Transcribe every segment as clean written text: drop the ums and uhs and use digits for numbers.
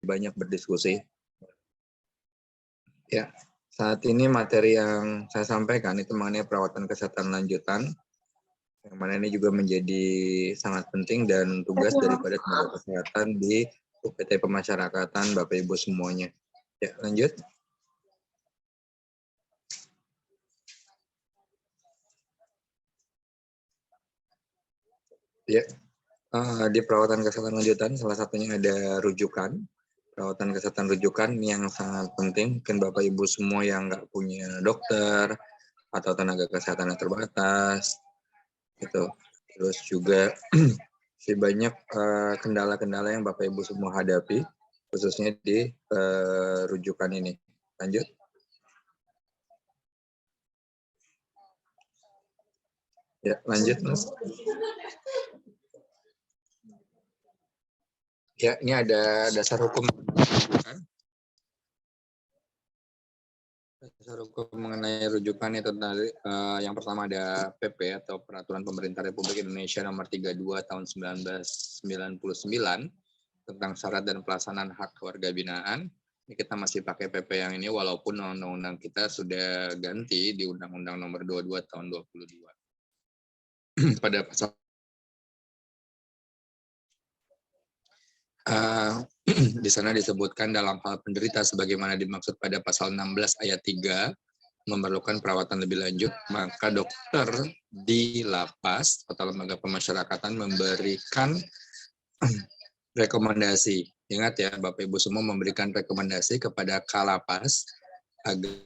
banyak berdiskusi. Ya, saat ini materi yang saya sampaikan itu mengenai perawatan kesehatan lanjutan, yang mana ini juga menjadi sangat penting dan tugas daripada tenaga kesehatan di UPT Pemasyarakatan Bapak Ibu semuanya. Ya, lanjut. Ya, di perawatan kesehatan lanjutan salah satunya ada rujukan. Perawatan kesehatan rujukan yang sangat penting. Mungkin Bapak Ibu semua yang nggak punya dokter atau tenaga kesehatan yang terbatas, gitu. Terus juga banyak kendala-kendala yang Bapak Ibu semua hadapi, khususnya di rujukan ini. Lanjut. Ya, lanjut, Mas. Ya, ini ada dasar hukum rujukan. Dasar hukum mengenai rujukan itu tadi, yang pertama ada PP atau Peraturan Pemerintah Republik Indonesia Nomor 32 Tahun 1999 tentang syarat dan pelaksanaan hak keluarga binaan. Ini kita masih pakai PP yang ini walaupun undang-undang kita sudah ganti di Undang-Undang Nomor 22 Tahun 22. Pada pasal di sana disebutkan dalam hal penderita sebagaimana dimaksud pada pasal 16 ayat 3 memerlukan perawatan lebih lanjut, maka dokter di lapas atau lembaga pemasyarakatan memberikan rekomendasi. Ingat ya, Bapak Ibu semua memberikan rekomendasi kepada Kalapas agar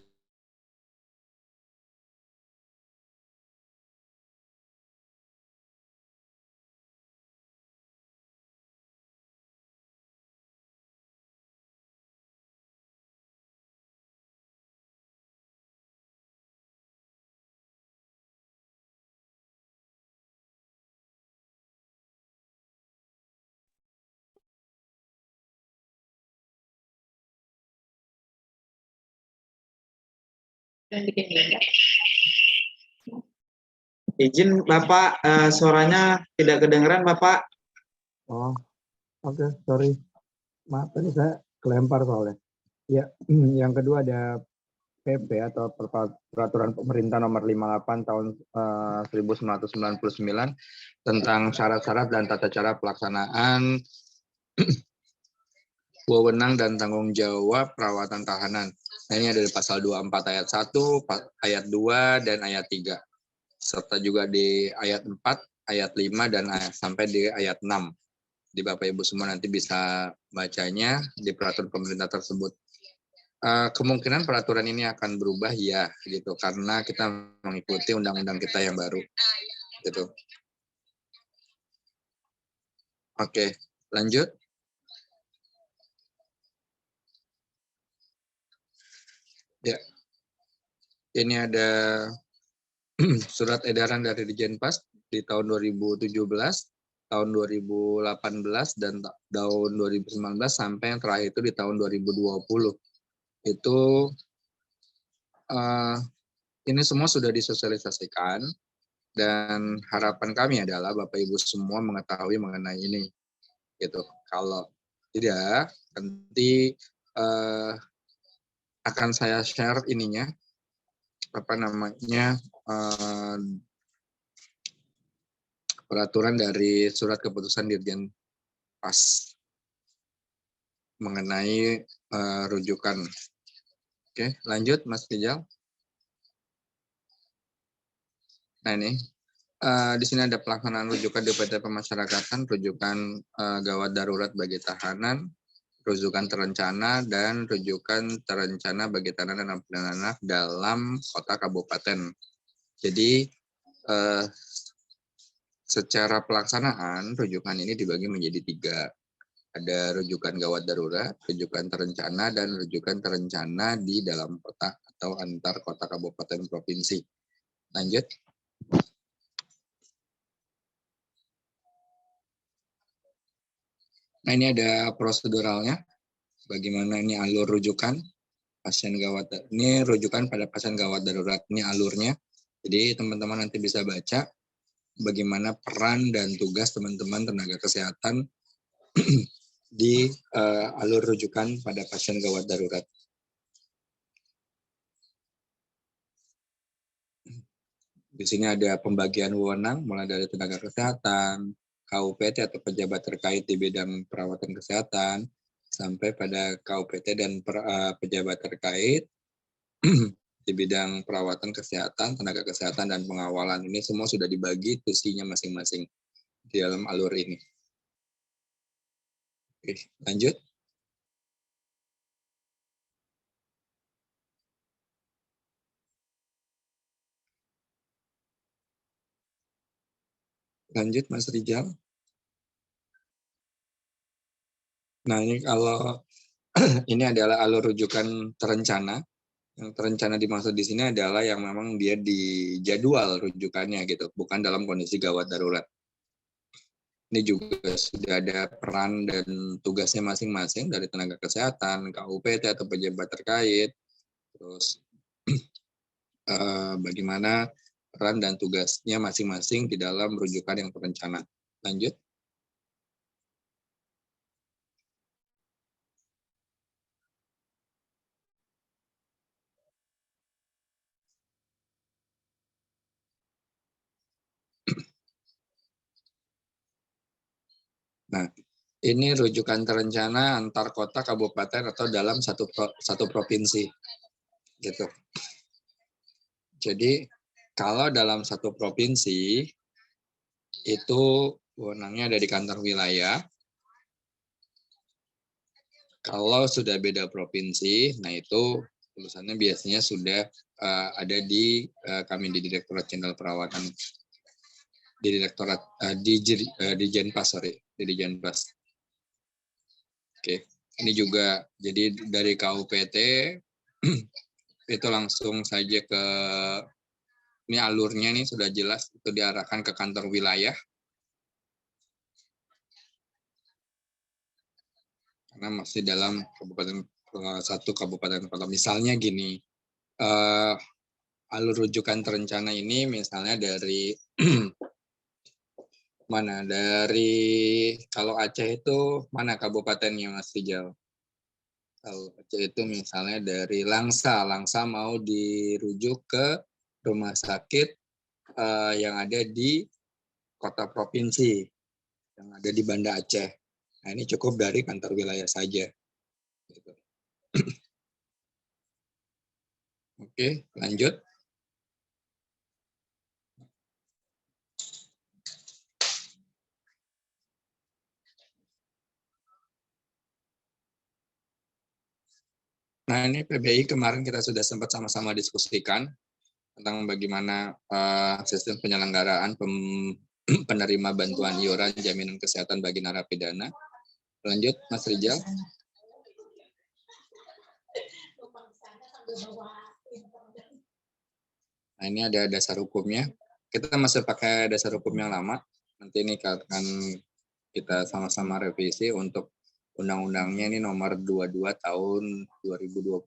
Izin Bapak, suaranya tidak kedengeran Bapak. Oh, oke, sorry. Maaf, tadi saya kelempar soalnya. Ya, yang kedua ada PP atau Peraturan Pemerintah Nomor 58 Tahun 1999 tentang syarat-syarat dan tata cara pelaksanaan wewenang dan tanggung jawab perawatan tahanan. Nah, ini ada di pasal 24 ayat 1, ayat 2, dan ayat 3. Serta juga di ayat 4, ayat 5, dan sampai di ayat 6. Di Bapak Ibu semua nanti bisa bacanya di peraturan pemerintah tersebut. Kemungkinan peraturan ini akan berubah ya, gitu, karena kita mengikuti undang-undang kita yang baru, gitu. Oke, lanjut. Ya, ini ada surat edaran dari Dijenpas di tahun 2017, tahun 2018, dan tahun 2019 sampai yang terakhir itu di tahun 2020. Itu ini semua sudah disosialisasikan dan harapan kami adalah Bapak Ibu semua mengetahui mengenai ini. Gitu. Kalau tidak, nanti akan saya share ininya, peraturan dari surat keputusan Dirjen Pas mengenai rujukan. Oke, lanjut Mas Rijal. Nah ini, di sini ada pelaksanaan rujukan di UPT Pemasyarakatan, rujukan gawat darurat bagi tahanan, rujukan terencana, dan rujukan terencana bagi tahanan dan anak dalam kota kabupaten. Jadi secara pelaksanaan rujukan ini dibagi menjadi 3. Ada rujukan gawat darurat, rujukan terencana, dan rujukan terencana di dalam kota atau antar kota kabupaten provinsi. Lanjut. Nah ini ada proseduralnya. Bagaimana ini alur rujukan pasien gawat. Ini rujukan pada pasien gawat darurat. Ini alurnya. Jadi teman-teman nanti bisa baca bagaimana peran dan tugas teman-teman tenaga kesehatan di alur rujukan pada pasien gawat darurat. Di sini ada pembagian wewenang mulai dari tenaga kesehatan, KUPT atau pejabat terkait di bidang perawatan kesehatan, sampai pada KUPT dan pejabat terkait di bidang perawatan kesehatan, tenaga kesehatan, dan pengawalan. Ini semua sudah dibagi tusinya masing-masing di dalam alur ini. Oke, lanjut. Lanjut, Mas Rijal. Nah, ini kalau ini adalah alur rujukan terencana. Yang terencana dimaksud di sini adalah yang memang dia di jadwal rujukannya gitu, bukan dalam kondisi gawat darurat. Ini juga sudah ada peran dan tugasnya masing-masing dari tenaga kesehatan, KUPT atau pejabat terkait. Terus bagaimana peran dan tugasnya masing-masing di dalam rujukan yang terencana. Lanjut. Nah, ini rujukan terencana antar kota, kabupaten, atau dalam satu provinsi. Gitu. Jadi, kalau dalam satu provinsi, itu wewenangnya ada di kantor wilayah. Kalau sudah beda provinsi, nah itu urusannya biasanya sudah ada di kami di Direktorat Jenderal Perawatan, di Direktorat di Jenpas, di Jenpas. Oke, ini juga jadi dari KUPT itu langsung saja ke ini alurnya nih sudah jelas, itu diarahkan ke kantor wilayah. Karena masih dalam satu kabupaten kota. Misalnya gini, alur rujukan terencana ini misalnya dari mana? Dari kalau Aceh itu mana kabupatennya, Mas Rijal? Kalau Aceh itu misalnya dari Langsa mau dirujuk ke rumah sakit yang ada di kota provinsi, yang ada di Banda Aceh. Nah, ini cukup dari kantor wilayah saja. Gitu. Oke, lanjut. Nah, ini PBI kemarin kita sudah sempat sama-sama diskusikan tentang bagaimana sistem penyelenggaraan penerima bantuan iuran jaminan kesehatan bagi narapidana. Lanjut, Mas Rijal. Nah, ini ada dasar hukumnya. Kita masih pakai dasar hukum yang lama. Nanti ini akan kita sama-sama revisi untuk undang-undangnya ini nomor 22 tahun 2022.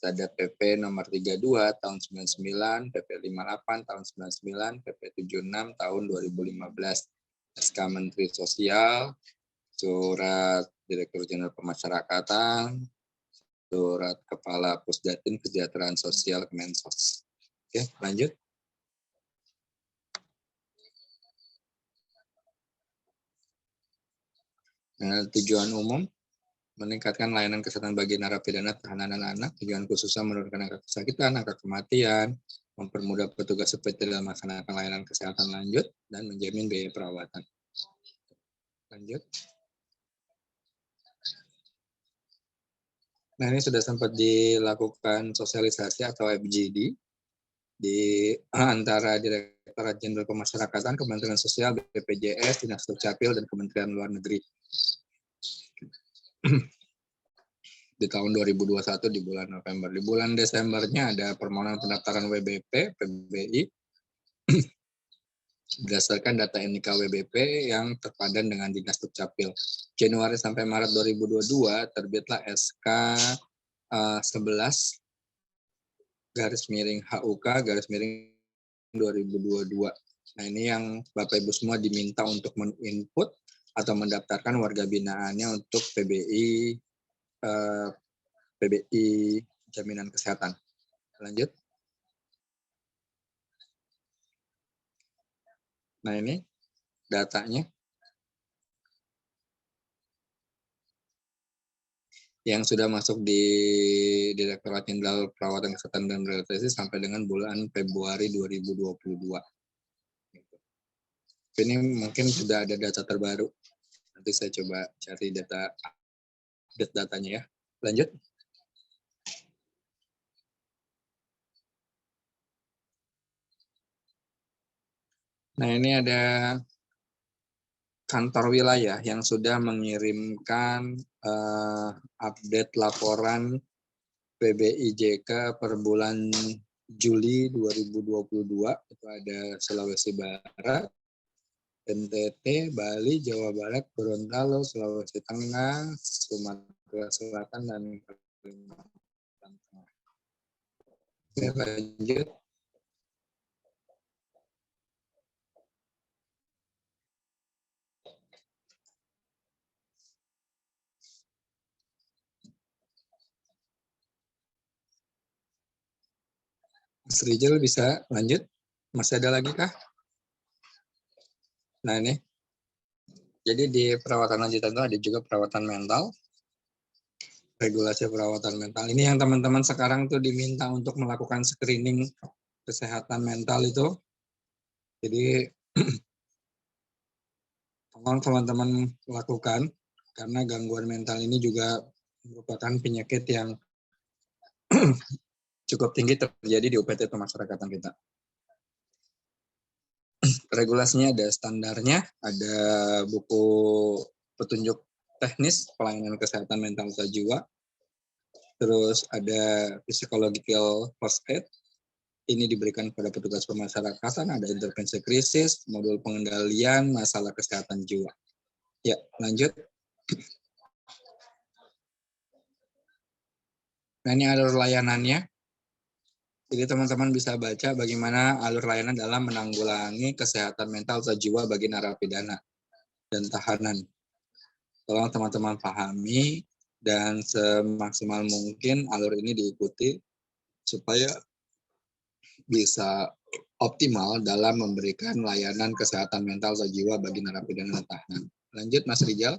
Ada PP nomor 32 tahun 99, PP 58 tahun 99, PP 76 tahun 2015. SK Menteri Sosial, surat Direktur Jenderal Pemasyarakatan, surat Kepala Pusdatin Kesejahteraan Sosial Kemensos. Oke, lanjut. Nah, tujuan umum meningkatkan layanan kesehatan bagi narapidana, tahanan, dan anak. Tujuan khususnya menurunkan angka kesakitan, angka kematian, mempermudah petugas seperti dalam melaksanakan layanan kesehatan lanjut, dan menjamin biaya perawatan. Lanjut. Nah, ini sudah sempat dilakukan sosialisasi atau FGD di antara Direktorat Jenderal Pemasyarakatan, Kementerian Sosial, BPJS, Dinas Dukcapil, dan Kementerian Luar Negeri. Di tahun 2021 di bulan November. Di bulan Desembernya ada permohonan pendaftaran WBP, PBI, berdasarkan data NIK WBP yang terpadan dengan Dinas Dukcapil. Januari sampai Maret 2022 terbitlah SK 11 garis miring HUK garis miring 2022. Nah, ini yang Bapak Ibu semua diminta untuk men-input atau mendaftarkan warga binaannya untuk PBI jaminan kesehatan. Lanjut. Nah, ini datanya. Yang sudah masuk di Direktorat Jenderal Perawatan Kesehatan dan Rehabilitasi sampai dengan bulan Februari 2022. Ini mungkin sudah ada data terbaru. Nanti saya coba cari datanya ya. Lanjut. Nah, ini ada kantor wilayah yang sudah mengirimkan update laporan PBIJK per bulan Juli 2022. Itu ada Sulawesi Barat, NTT, Bali, Jawa Barat, Gorontalo, Sulawesi Tengah, Sumatera Selatan, dan Kalimantan Tengah. Oke, lanjut. Mas Rizal bisa lanjut? Masih ada lagi kah? Nah, ini. Jadi di perawatan lanjutan itu ada juga perawatan mental, regulasi perawatan mental. Ini yang teman-teman sekarang tuh diminta untuk melakukan screening kesehatan mental itu. Jadi tolong teman-teman lakukan, karena gangguan mental ini juga merupakan penyakit yang cukup tinggi terjadi di UPT pemasyarakatan kita. Regulasinya ada standarnya, ada buku petunjuk teknis pelayanan kesehatan mental atau jiwa, terus ada psychological first aid, ini diberikan kepada petugas pemasyarakatan, ada intervensi krisis, modul pengendalian masalah kesehatan jiwa. Ya, lanjut. Nah, ini alur layanannya. Jadi teman-teman bisa baca bagaimana alur layanan dalam menanggulangi kesehatan mental atau jiwa bagi narapidana dan tahanan. Tolong teman-teman pahami dan semaksimal mungkin alur ini diikuti supaya bisa optimal dalam memberikan layanan kesehatan mental atau jiwa bagi narapidana dan tahanan. Lanjut, Mas Rizal.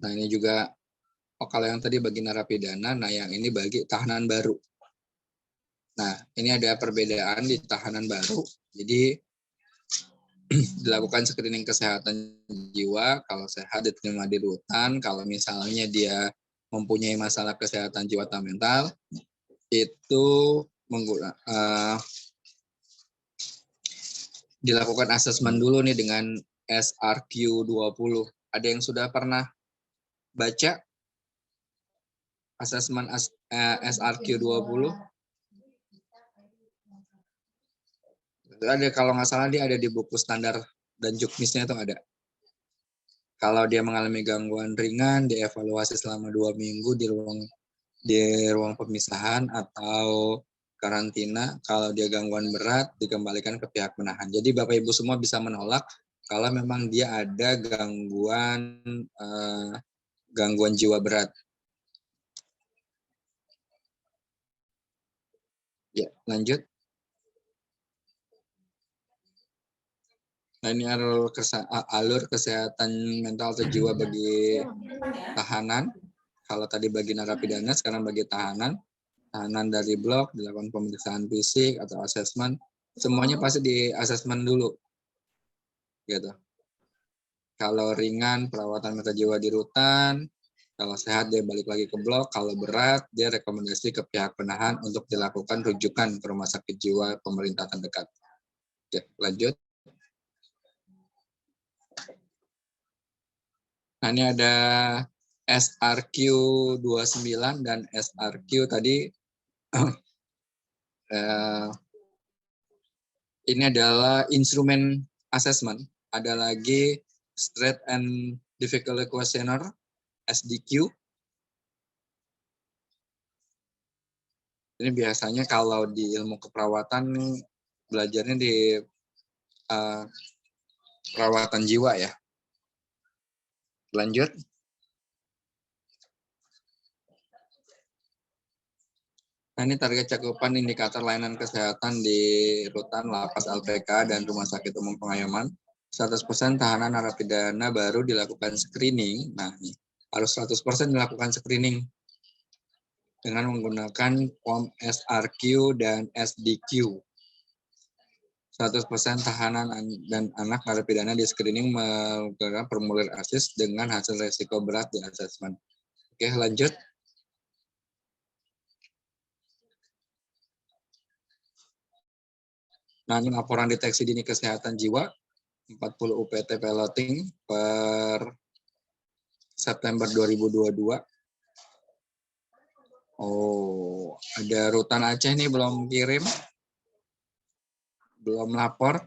Nah, ini juga, kalau yang tadi bagi narapidana, nah yang ini bagi tahanan baru. Nah, ini ada perbedaan di tahanan baru. Jadi, dilakukan screening kesehatan jiwa, kalau sehat diterima di rutan, kalau misalnya dia mempunyai masalah kesehatan jiwa atau mental, itu dilakukan asesmen dulu nih dengan SRQ 20. Ada yang sudah pernah baca asesmen SRQ 20? Ada, kalau nggak salah dia ada di buku standar dan juknisnya itu ada. Kalau dia mengalami gangguan ringan, dievaluasi selama 2 minggu di ruang pemisahan atau karantina. Kalau dia gangguan berat, dikembalikan ke pihak menahan. Jadi Bapak Ibu semua bisa menolak kalau memang dia ada gangguan jiwa berat. Ya, lanjut. Nah, ini alur kesehatan mental atau jiwa bagi tahanan. Kalau tadi bagi narapidana, sekarang bagi tahanan. Tahanan dari blok, dilakukan pemeriksaan fisik atau asesmen. Semuanya pasti di asesmen dulu. Gitu. Kalau ringan, perawatan mental jiwa di rutan. Kalau sehat, dia balik lagi ke blok. Kalau berat, dia rekomendasi ke pihak penahan untuk dilakukan rujukan ke rumah sakit jiwa pemerintah terdekat. Oke, lanjut. Nah, ini ada SRQ 29 dan SRQ tadi. Ini adalah instrumen assessment. Ada lagi Strength and Difficulty Questionnaire, SDQ. Ini biasanya kalau di ilmu keperawatan belajarnya di perawatan jiwa ya. Lanjut. Nah, ini target cakupan indikator layanan kesehatan di rutan, lapas, LPK, dan Rumah Sakit Umum Pengayuman. 100% tahanan narapidana baru dilakukan screening. Nah, ini harus 100% dilakukan screening dengan menggunakan form SRQ dan SDQ. 100% tahanan dan anak narapidana di screening menggunakan formulir ASIS dengan hasil resiko berat di asesmen. Oke, lanjut. Nah, ini laporan deteksi dini kesehatan jiwa 40 UPT piloting per September 2022. Oh, ada Rutan Aceh nih belum kirim. Belum lapor.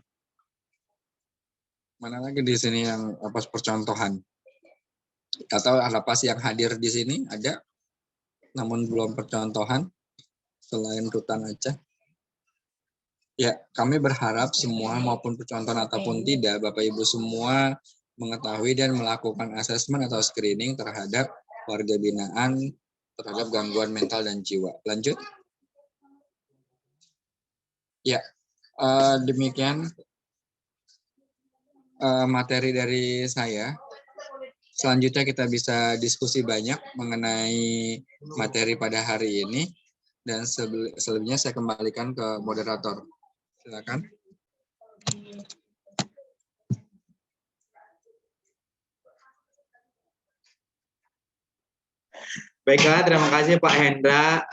Mana lagi di sini yang lapas percontohan? Atau lapas yang hadir di sini ada, namun belum percontohan selain Rutan Aceh. Ya, kami berharap semua maupun percontohan ataupun tidak, Bapak Ibu semua mengetahui dan melakukan asesmen atau screening terhadap warga binaan terhadap gangguan mental dan jiwa. Lanjut. Ya, demikian materi dari saya. Selanjutnya kita bisa diskusi banyak mengenai materi pada hari ini. Dan selebihnya saya kembalikan ke moderator. Silakan. Baiklah, terima kasih Pak Hendra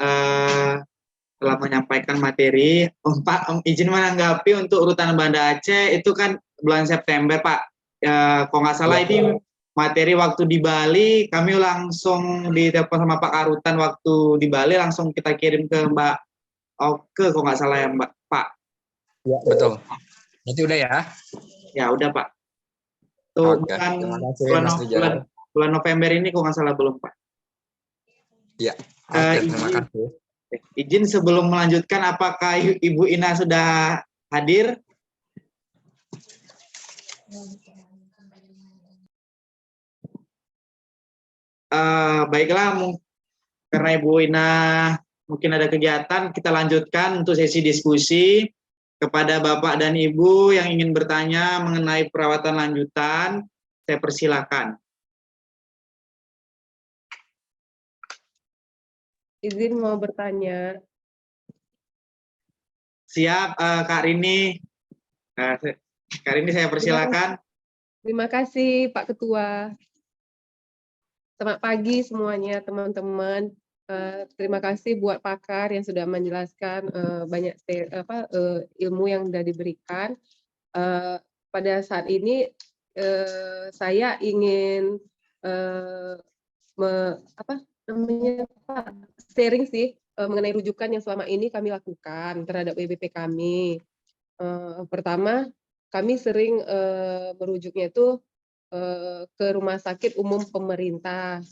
telah menyampaikan materi. Pak, izin menanggapi untuk Rutan Banda Aceh itu kan bulan September, Pak. Kalau nggak salah ini materi waktu di Bali, kami langsung ditelepon sama Pak Karutan waktu di Bali, langsung kita kirim ke Mbak Oke, kalau nggak salah ya Mbak, Pak. Ya, betul. Berarti udah ya? Ya, udah Pak. Tuh, Oke, terima kasih bulan, Mas Rijal. bulan November ini kalau nggak salah belum, Pak. Ya, oke, terima kasih. Izin sebelum melanjutkan, apakah Ibu Ina sudah hadir? Baiklah, karena Ibu Ina mungkin ada kegiatan, kita lanjutkan untuk sesi diskusi. Kepada Bapak dan Ibu yang ingin bertanya mengenai perawatan lanjutan, saya persilakan. Izin mau bertanya. Siap, Kak Rini. Kak Rini saya persilakan. Terima kasih Pak Ketua. Selamat pagi semuanya teman-teman. Terima kasih buat pakar yang sudah menjelaskan banyak ilmu yang sudah diberikan. Pada saat ini saya ingin sharing sih mengenai rujukan yang selama ini kami lakukan terhadap WBP kami. Pertama, kami sering merujuknya itu ke rumah sakit umum pemerintah,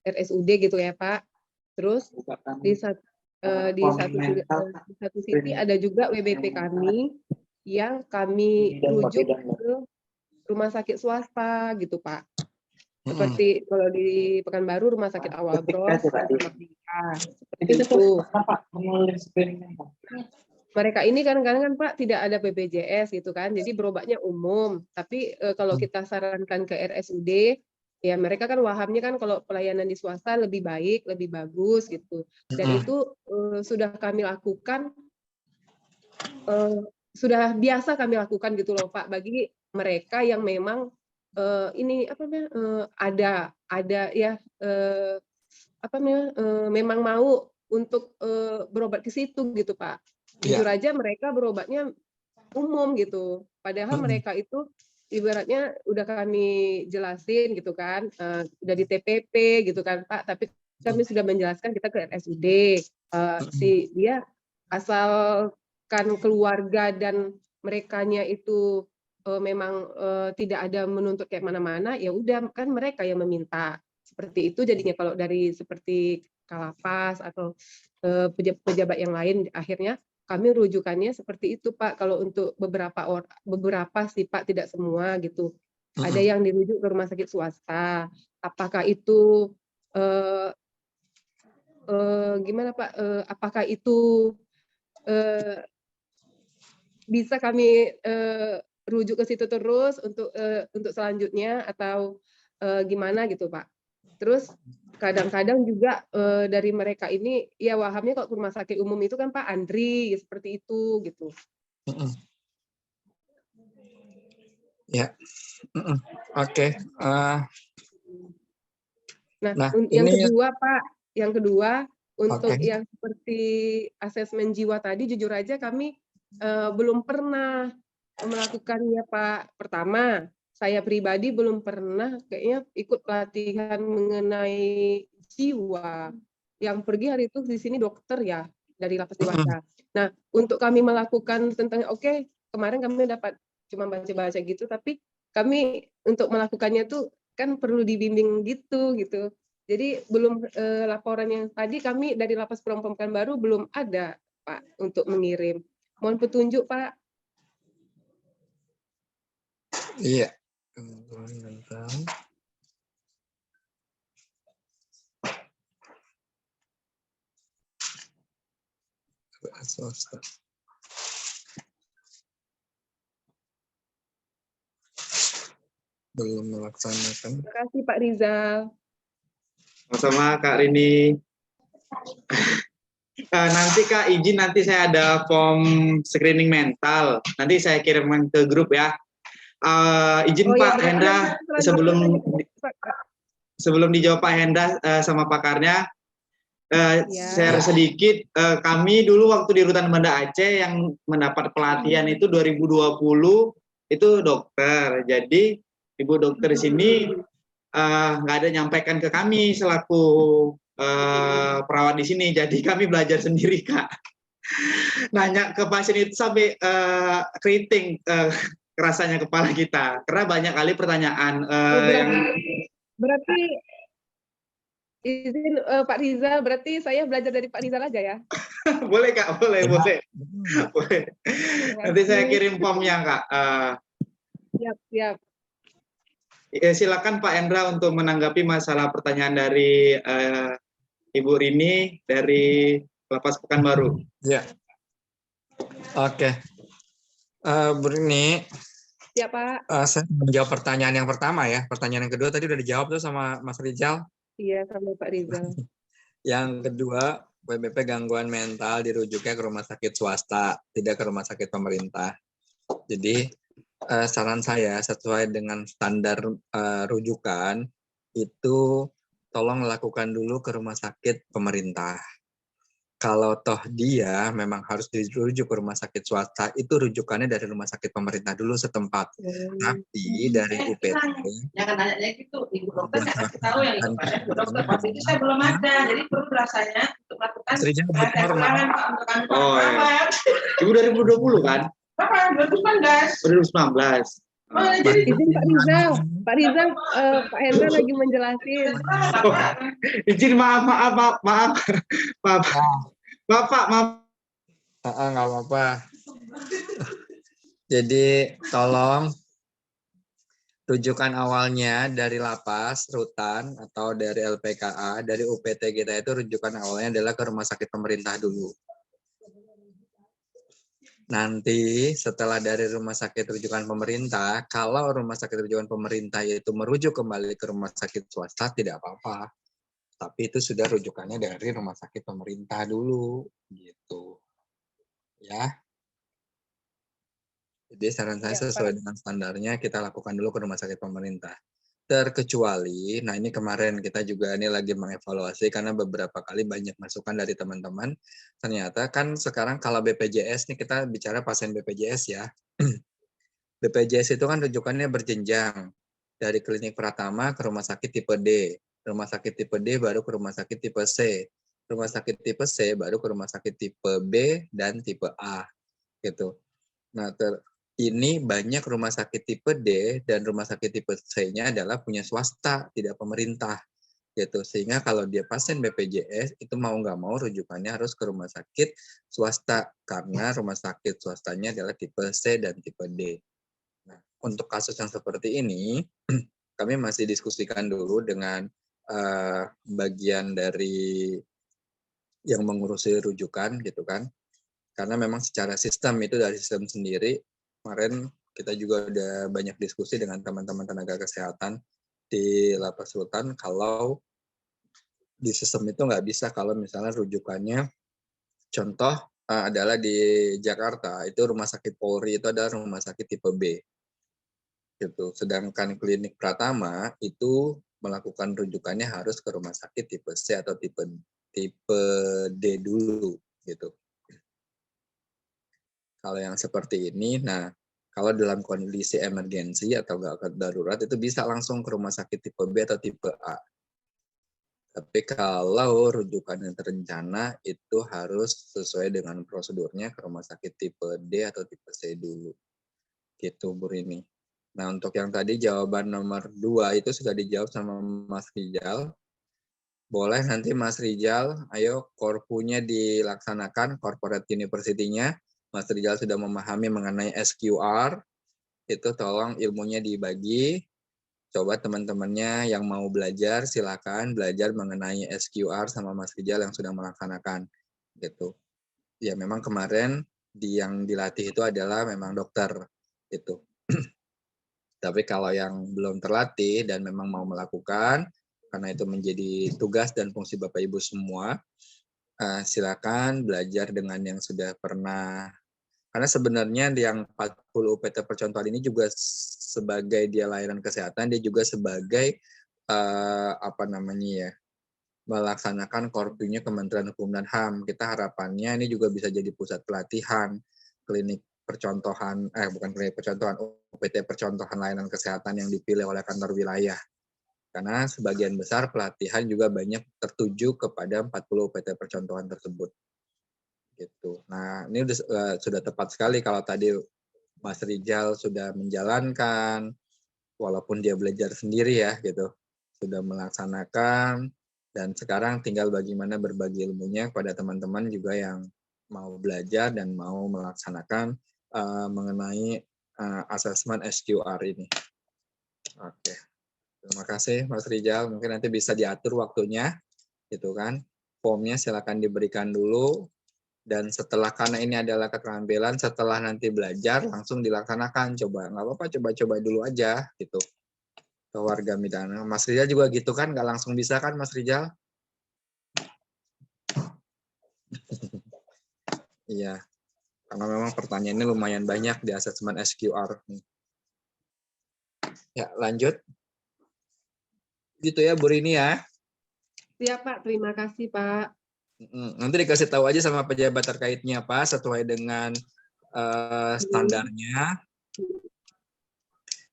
RSUD gitu ya Pak. Terus di satu sisi ada juga WBP kami yang kami rujuk ke rumah sakit swasta gitu Pak. Seperti kalau di Pekanbaru Rumah Sakit Awal Bros, seperti itu. Mereka ini kadang-kadang kan Pak tidak ada BPJS gitu kan, jadi berobatnya umum. Tapi kalau kita sarankan ke RSUD, ya mereka kan wahamnya kan kalau pelayanan di swasta lebih baik, lebih bagus gitu. Dan itu sudah kami lakukan, sudah biasa kami lakukan gitu loh Pak, bagi mereka yang memang memang mau untuk berobat ke situ gitu Pak. Jujur aja mereka berobatnya umum gitu. Padahal mereka itu ibaratnya udah kami jelasin gitu kan, udah di TPP gitu kan Pak, tapi kami sudah menjelaskan kita ke RSUD. Dia asalkan keluarga dan merekanya itu memang tidak ada menuntut kayak mana-mana, ya udah kan mereka yang meminta. Seperti itu jadinya kalau dari seperti Kalapas atau pejabat yang lain akhirnya kami rujukannya seperti itu Pak. Kalau untuk beberapa sih Pak, tidak semua gitu. Ada yang dirujuk ke rumah sakit swasta. Apakah itu gimana Pak? Apakah itu bisa kami rujuk ke situ terus untuk selanjutnya atau gimana gitu Pak? Terus kadang-kadang juga dari mereka ini ya wahamnya kalau ke rumah sakit umum itu kan Pak antri seperti itu gitu. Ya, oke. Nah, yang ini kedua Pak, yang kedua untuk Oke. yang seperti asesmen jiwa tadi, jujur aja kami belum pernah melakukannya Pak. Pertama, saya pribadi belum pernah kayaknya ikut pelatihan mengenai jiwa. Yang pergi hari itu di sini dokter ya, dari lapas dewasa. Nah, untuk kami melakukan tentang kemarin kami dapat cuma baca-baca gitu, tapi kami untuk melakukannya tuh kan perlu dibimbing gitu. Jadi belum laporan yang tadi kami dari Lapas Perempuan Pekanbaru belum ada Pak untuk mengirim. Mohon petunjuk Pak. Iya. Swasta. Belum melaksanakan. Terima kasih Pak Rizal. Sama Kak Rini. Nanti Kak izin nanti saya ada form screening mental. Nanti saya kirimkan ke grup ya. Izin Pak Hendra sebelum dijawab Pak Hendra sama pakarnya, share sedikit. Kami dulu waktu di Rutan Banda Aceh yang mendapat pelatihan itu 2020 itu dokter. Jadi Ibu dokter di sini nggak ada nyampaikan ke kami selaku perawat di sini. Jadi kami belajar sendiri Kak. Nanya ke pasien itu sampai keriting rasanya kepala kita. Karena banyak kali pertanyaan berarti izin Pak Rizal, berarti saya belajar dari Pak Rizal aja ya? Boleh Kak, boleh. Nanti saya kirim formnya Kak. Siap. Silakan Pak Endra untuk menanggapi masalah pertanyaan dari Ibu Rini dari Lapas Pekanbaru. Ya. Oke. Bu Rini. Siap Pak. Saya menjawab pertanyaan yang pertama ya. Pertanyaan yang kedua tadi udah dijawab tuh sama Mas Rizal. Iya, sama Pak Rizal. Yang kedua, WBP gangguan mental dirujuknya ke rumah sakit swasta, tidak ke rumah sakit pemerintah. Jadi saran saya sesuai dengan standar rujukan itu tolong lakukan dulu ke rumah sakit pemerintah. Kalau toh dia memang harus dirujuk ke rumah sakit swasta, itu rujukannya dari rumah sakit pemerintah dulu setempat. Tapi dari UPT, jangan nanya gitu, Ibu dokter saya kasih tahu yang itu Pak. Ibu dokter pas itu saya belum ada, jadi perlu rasanya untuk melakukan ada keterangan Pak untuk kami Pak. Ibu 2020 kan? Kapan? 2019. Izin Pak Rizal, Pak Hendra lagi menjelasin. Izin maaf. Bapak, maaf. Nggak apa-apa. Jadi tolong rujukan awalnya dari lapas, rutan, atau dari LPKA, dari UPT kita itu rujukan awalnya adalah ke rumah sakit pemerintah dulu. Nanti setelah dari rumah sakit rujukan pemerintah, kalau rumah sakit rujukan pemerintah itu merujuk kembali ke rumah sakit swasta, tidak apa-apa. Tapi itu sudah rujukannya dari rumah sakit pemerintah dulu, gitu. Ya. Jadi saran saya sesuai dengan standarnya kita lakukan dulu ke rumah sakit pemerintah. Terkecuali, nah ini kemarin kita juga ini lagi mengevaluasi karena beberapa kali banyak masukan dari teman-teman. Ternyata kan sekarang kalau BPJS nih kita bicara pasien BPJS ya. BPJS itu kan rujukannya berjenjang dari klinik Pratama ke rumah sakit tipe D. Rumah sakit tipe D baru ke rumah sakit tipe C. Rumah sakit tipe C baru ke rumah sakit tipe B dan tipe A gitu. Nah, ini banyak rumah sakit tipe D dan rumah sakit tipe C-nya adalah punya swasta, tidak pemerintah. gitu. Sehingga kalau dia pasien BPJS itu mau nggak mau rujukannya harus ke rumah sakit swasta karena rumah sakit swastanya adalah tipe C dan tipe D. Nah, untuk kasus yang seperti ini kami masih diskusikan dulu dengan bagian dari yang mengurusi rujukan gitu kan. Karena memang secara sistem itu dari sistem sendiri, kemarin kita juga udah banyak diskusi dengan teman-teman tenaga kesehatan di Lapas Rutan kalau di sistem itu nggak bisa kalau misalnya rujukannya contoh adalah di Jakarta itu rumah sakit Polri itu adalah rumah sakit tipe B gitu. Sedangkan klinik Pratama itu melakukan rujukannya harus ke rumah sakit tipe C atau tipe D dulu gitu. Kalau yang seperti ini, nah kalau dalam kondisi emergensi atau gawat darurat itu bisa langsung ke rumah sakit tipe B atau tipe A. Tapi kalau rujukan yang terencana itu harus sesuai dengan prosedurnya ke rumah sakit tipe D atau tipe C dulu. Gitu Bu Rini. Nah untuk yang tadi jawaban nomor 2 itu sudah dijawab sama Mas Rijal. Boleh nanti Mas Rijal, ayo korpunya dilaksanakan, corporate university-nya. Mas Rijal sudah memahami mengenai SQR, itu tolong ilmunya dibagi. Coba teman-temannya yang mau belajar silakan belajar mengenai SQR sama Mas Rijal yang sudah melaksanakan gitu. Ya memang kemarin yang dilatih itu adalah memang dokter gitu. Tapi kalau yang belum terlatih dan memang mau melakukan karena itu menjadi tugas dan fungsi Bapak Ibu semua, silakan belajar dengan yang sudah pernah. Karena sebenarnya yang 40 UPT percontohan ini juga sebagai dia layanan kesehatan, dia juga sebagai melaksanakan korpunya Kementerian Hukum dan HAM. Kita harapannya ini juga bisa jadi pusat pelatihan klinik percontohan, bukan klinik percontohan, UPT percontohan layanan kesehatan yang dipilih oleh kantor wilayah. Karena sebagian besar pelatihan juga banyak tertuju kepada 40 UPT percontohan tersebut. Gitu. Nah, ini sudah tepat sekali kalau tadi Mas Rijal sudah menjalankan, walaupun dia belajar sendiri ya, gitu, sudah melaksanakan, dan sekarang tinggal bagaimana berbagi ilmunya kepada teman-teman juga yang mau belajar dan mau melaksanakan mengenai asesmen SQR ini. Oke, terima kasih Mas Rijal. Mungkin nanti bisa diatur waktunya, gitu kan? Formnya silakan diberikan dulu. Dan setelah, karena ini adalah keterampilan, setelah nanti belajar langsung dilaksanakan. Coba, nggak apa-apa, coba-coba dulu aja gitu ke warga Midana. Mas Rijal juga gitu kan, nggak langsung bisa kan Mas Rijal? Iya, karena memang pertanyaannya lumayan banyak di asesmen SQR. Ya, lanjut. Gitu ya Bu Rini ya. Siap Pak, terima kasih Pak. Nanti dikasih tahu aja sama pejabat terkaitnya Pak, sesuai dengan standarnya.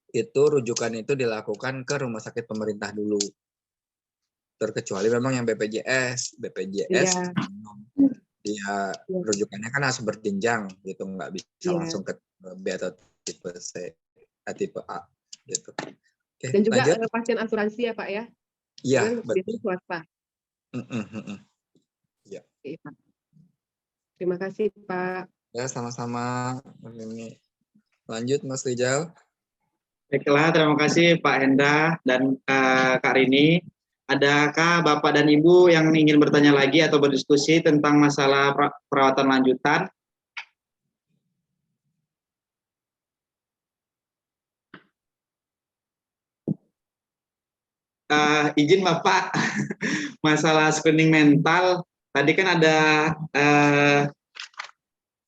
Itu rujukan itu dilakukan ke rumah sakit pemerintah dulu. Terkecuali memang yang BPJS Iya. dia rujukannya kan harus berjenjang gitu, nggak bisa langsung ke B atau tipe C, tipe A gitu. Oke, dan juga lanjut. pasien asuransi ya Pak ya? Iya, betul. Swasta. Ya. Oke, Pak. Terima kasih Pak. Ya, sama-sama. Lanjut Mas Rijal. Baiklah, terima kasih Pak Hendra dan Kak Rini. Adakah Bapak dan Ibu yang ingin bertanya lagi atau berdiskusi tentang masalah perawatan lanjutan? Izin Bapak, masalah screening mental, tadi kan ada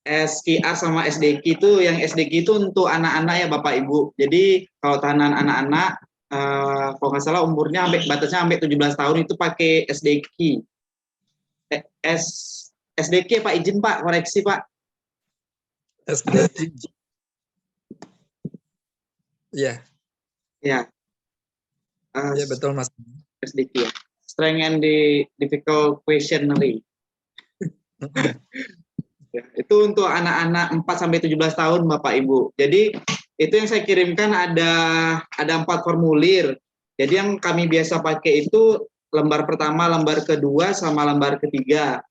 SQR sama SDQ itu, yang SDQ itu untuk anak-anak ya Bapak Ibu. Jadi kalau tahanan anak-anak, kalau nggak salah umurnya batasnya sampai 17 tahun itu pakai SDQ. SDQ Pak, izin Pak, koreksi Pak. SDQ. Iya. Ya. Iya betul Mas. SDQ ya. Strength and Difficult Questionnaire. Ya, itu untuk anak-anak 4-17 tahun Bapak Ibu. Jadi itu yang saya kirimkan ada 4 formulir. Jadi yang kami biasa pakai itu lembar pertama, lembar kedua, sama lembar ketiga.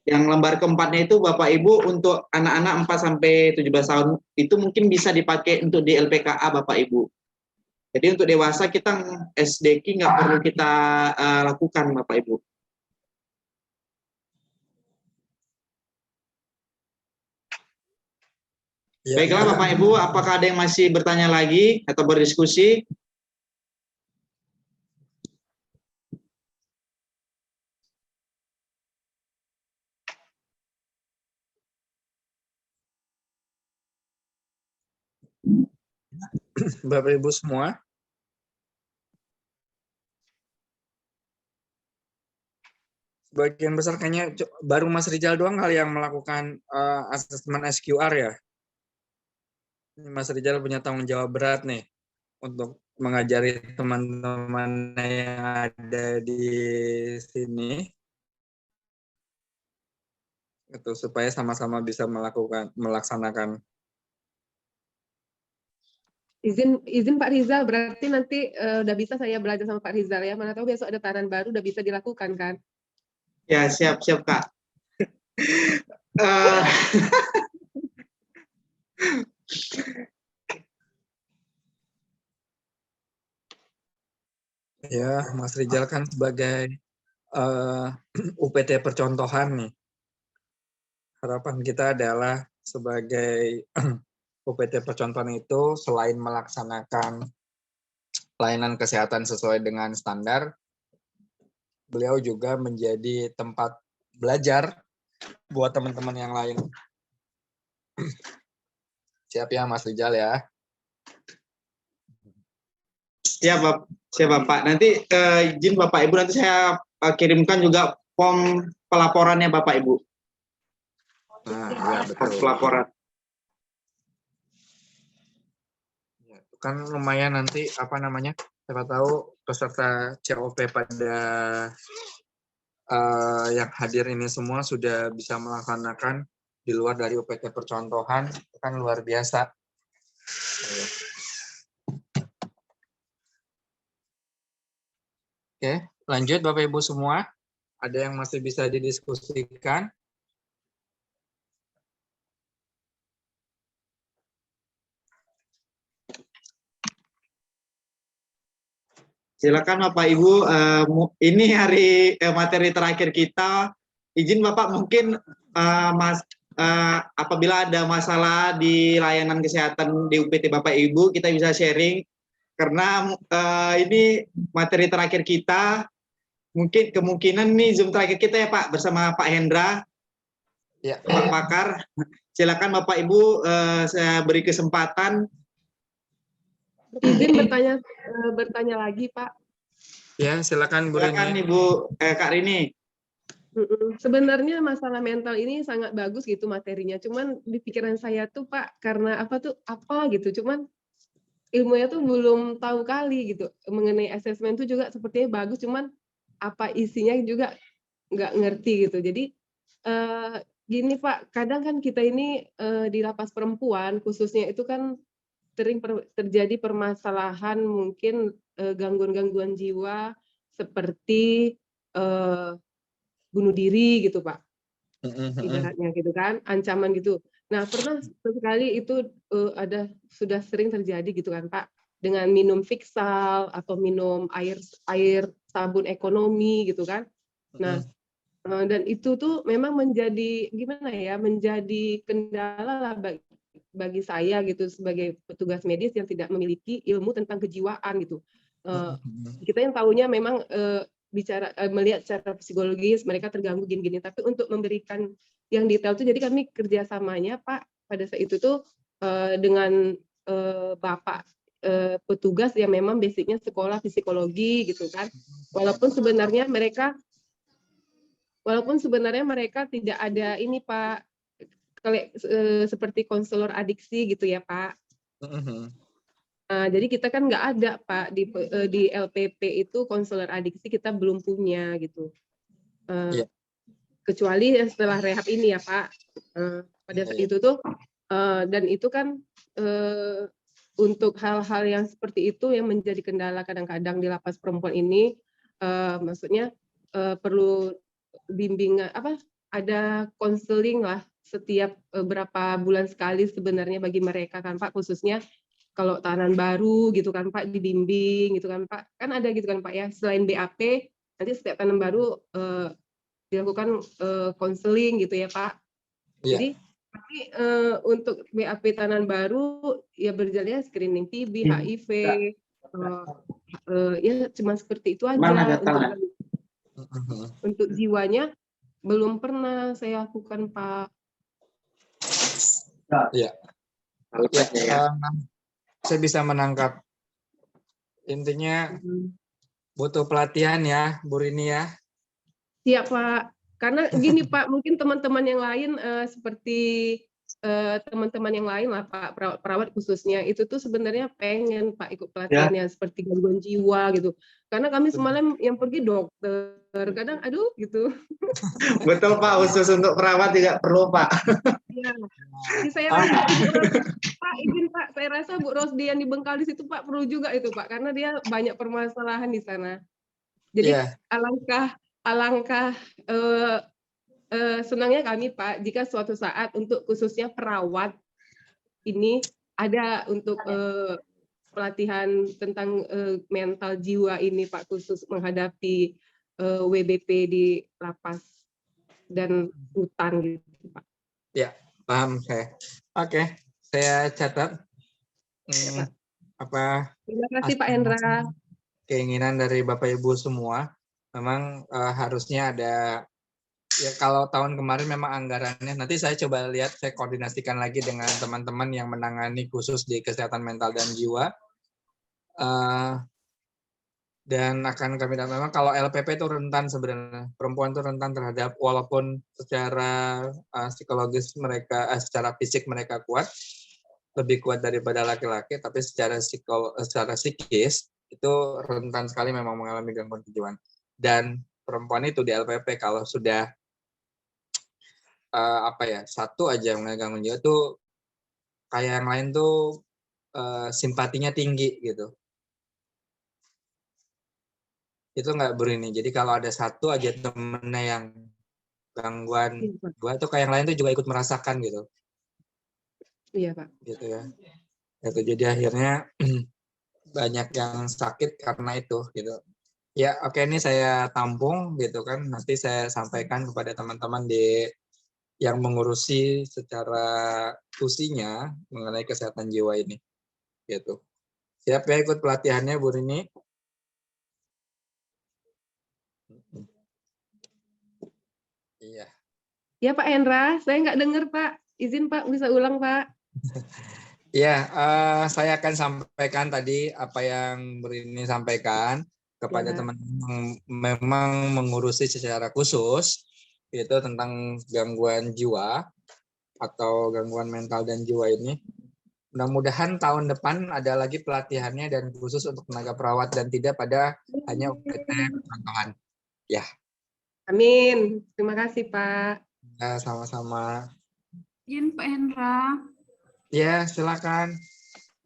Yang lembar keempatnya itu Bapak Ibu untuk anak-anak 4 sampai 17 tahun itu mungkin bisa dipakai untuk di LPKA Bapak Ibu. Jadi untuk dewasa kita SDQ nggak perlu kita lakukan Bapak Ibu. Ya, baiklah Bapak Ibu, apakah ada yang masih bertanya lagi atau berdiskusi? Bapak Ibu semua. Sebagian besar kayaknya baru Mas Rizal doang kali yang melakukan asesmen SQR ya. Mas Rizal punya tanggung jawab berat nih untuk mengajari teman-teman yang ada di sini itu supaya sama-sama bisa melaksanakan. Izin Pak Rizal, berarti nanti udah bisa saya belajar sama Pak Rizal ya. Mana tahu besok ada tahanan baru udah bisa dilakukan kan? Ya, siap Kak. Ya, Mas Rizal kan sebagai UPT percontohan nih. Harapan kita adalah sebagai UPT percontohan itu selain melaksanakan pelayanan kesehatan sesuai dengan standar, beliau juga menjadi tempat belajar buat teman-teman yang lain. Siap ya Mas Rizal ya? Siap Bapak. Nanti izin Bapak Ibu nanti saya kirimkan juga form pelaporannya Bapak Ibu. Nah, ya betul. Pelaporan. Kan lumayan nanti apa namanya? Siapa tahu peserta COP pada yang hadir ini semua sudah bisa melaksanakan di luar dari UPT percontohan, kan luar biasa. Oke, lanjut Bapak Ibu semua. Ada yang masih bisa didiskusikan? Silakan Bapak Ibu, ini hari materi terakhir kita. Izin Bapak mungkin apabila ada masalah di layanan kesehatan di UPT Bapak Ibu, kita bisa sharing. Karena ini materi terakhir kita, mungkin kemungkinan nih Zoom terakhir kita ya Pak, bersama Pak Hendra, ya. Pak Pakar. Silakan Bapak Ibu, saya beri kesempatan. Izin bertanya lagi Pak. Ya, silakan Bu Rini. Silakan Ibu Kak Rini. Sebenarnya masalah mental ini sangat bagus gitu materinya. Cuman di pikiran saya tuh Pak, karena apa gitu. Cuman ilmunya tuh belum tahu kali gitu. Mengenai asesmen tuh juga sepertinya bagus. Cuman apa isinya juga nggak ngerti gitu. Jadi gini Pak, kadang kan kita ini di lapas perempuan khususnya itu kan sering terjadi permasalahan mungkin gangguan-gangguan jiwa seperti bunuh diri gitu Pak, ibaratnya gitu kan, ancaman gitu. Nah pernah sekali itu sudah sering terjadi gitu kan Pak, dengan minum fiksal atau minum air sabun ekonomi gitu kan. Nah dan itu tuh memang menjadi gimana ya, menjadi kendala lah bagi saya gitu sebagai petugas medis yang tidak memiliki ilmu tentang kejiwaan gitu. Kita yang tahunya memang melihat secara psikologis mereka terganggu gini-gini, tapi untuk memberikan yang detail tuh jadi kami kerjasamanya Pak pada saat itu tuh dengan Bapak petugas yang memang basicnya sekolah psikologi gitu kan, walaupun sebenarnya mereka tidak ada ini Pak, seperti konselor adiksi gitu ya Pak. Nah, jadi kita kan nggak ada Pak di LPP itu konselor adiksi kita belum punya gitu. Kecuali setelah rehab ini ya Pak. Pada saat itu tuh dan itu kan untuk hal-hal yang seperti itu yang menjadi kendala kadang-kadang di lapas perempuan ini maksudnya perlu bimbingan ada konseling lah setiap berapa bulan sekali sebenarnya bagi mereka kan Pak, khususnya kalau tahanan baru gitu kan Pak, dibimbing gitu kan Pak, kan ada gitu kan Pak ya, selain BAP nanti setiap tahanan baru dilakukan konseling gitu ya Pak. Jadi tapi untuk BAP tahanan baru ya berjalannya screening TB, HIV, ya cuma seperti itu aja. Untuk jiwanya belum pernah saya lakukan Pak. Ya. Saya bisa menangkap. Intinya butuh pelatihan ya, Bu Rini ya. Iya Pak. Karena gini Pak, mungkin teman-teman yang lain seperti teman-teman yang lain lah Pak, perawat khususnya itu tuh sebenarnya pengen Pak ikut pelatihannya seperti gangguan jiwa gitu. Karena kami semalam yang pergi dokter, kadang aduh gitu. Betul Pak, khusus untuk perawat juga perlu Pak. Iya. Jadi saya rasa Pak, izin Pak, saya rasa Bu Rosdi yang di Bengkal di situ Pak perlu juga itu Pak, karena dia banyak permasalahan di sana. Jadi alangkah senangnya kami Pak jika suatu saat untuk khususnya perawat ini ada untuk pelatihan tentang mental jiwa ini Pak, khusus menghadapi WBP di lapas dan hutan gitu Pak. Ya, paham saya. Oke, saya catat. Ya, Pak. Terima kasih Pak Hendra. Keinginan dari Bapak Ibu semua memang harusnya ada. Ya kalau tahun kemarin memang anggarannya, nanti saya coba lihat, saya koordinasikan lagi dengan teman-teman yang menangani khusus di kesehatan mental dan jiwa. Dan akan kami lihat memang kalau LPP itu rentan sebenarnya, perempuan itu rentan terhadap, walaupun secara psikologis mereka, secara fisik mereka kuat, lebih kuat daripada laki-laki, tapi secara psikis itu rentan sekali memang mengalami gangguan kejiwaan. Dan perempuan itu di LPP kalau sudah satu aja gangguan jiwa tuh kayak yang lain tuh simpatinya tinggi gitu. Itu nggak berini. Jadi kalau ada satu aja temennya yang gangguan jiwa tuh kayak yang lain tuh juga ikut merasakan gitu. Iya Pak. Gitu ya. Itu jadi akhirnya banyak yang sakit karena itu gitu. Ya oke, ini saya tampung gitu kan. Nanti saya sampaikan kepada teman-teman yang mengurusi secara fungsinya mengenai kesehatan jiwa ini, gitu. Siap ya ikut pelatihannya, Bu Rini? Iya. Ya Pak Hendra, saya nggak dengar Pak. Izin Pak, bisa ulang Pak. Ya, saya akan sampaikan tadi apa yang Bu Rini sampaikan kepada teman-teman memang mengurusi secara khusus itu tentang gangguan jiwa atau gangguan mental dan jiwa ini. Mudah-mudahan tahun depan ada lagi pelatihannya dan khusus untuk tenaga perawat dan tidak pada hanya UPT perkantoran. Ya. Amin. Terima kasih Pak. Ya, sama-sama. Izin Pak Hendra. Ya, silakan.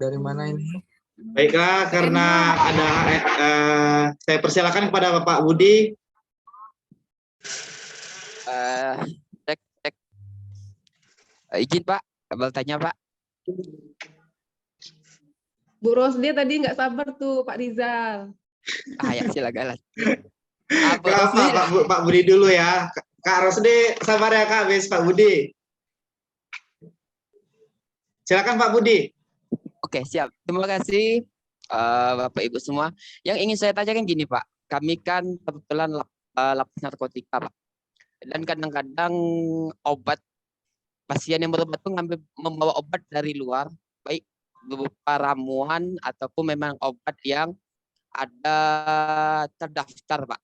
Dari mana ini? Baiklah, karena ada saya persilakan kepada Bapak Budi. Cek. Izin Pak, bertanya Pak. Bu Rosdi tadi nggak sabar tuh Pak Rizal. Ya silakan. Pak Budi dulu ya. Kak Rosdi sabar ya Kak, habis Pak Budi. Silakan Pak Budi. Oke, siap. Terima kasih Bapak Ibu semua. Yang ingin saya tanyakan gini Pak, kami kan kebetulan lapas narkotika Pak. Dan kadang-kadang obat pasien yang berobat itu membawa obat dari luar, baik berupa ramuan ataupun memang obat yang ada terdaftar Pak.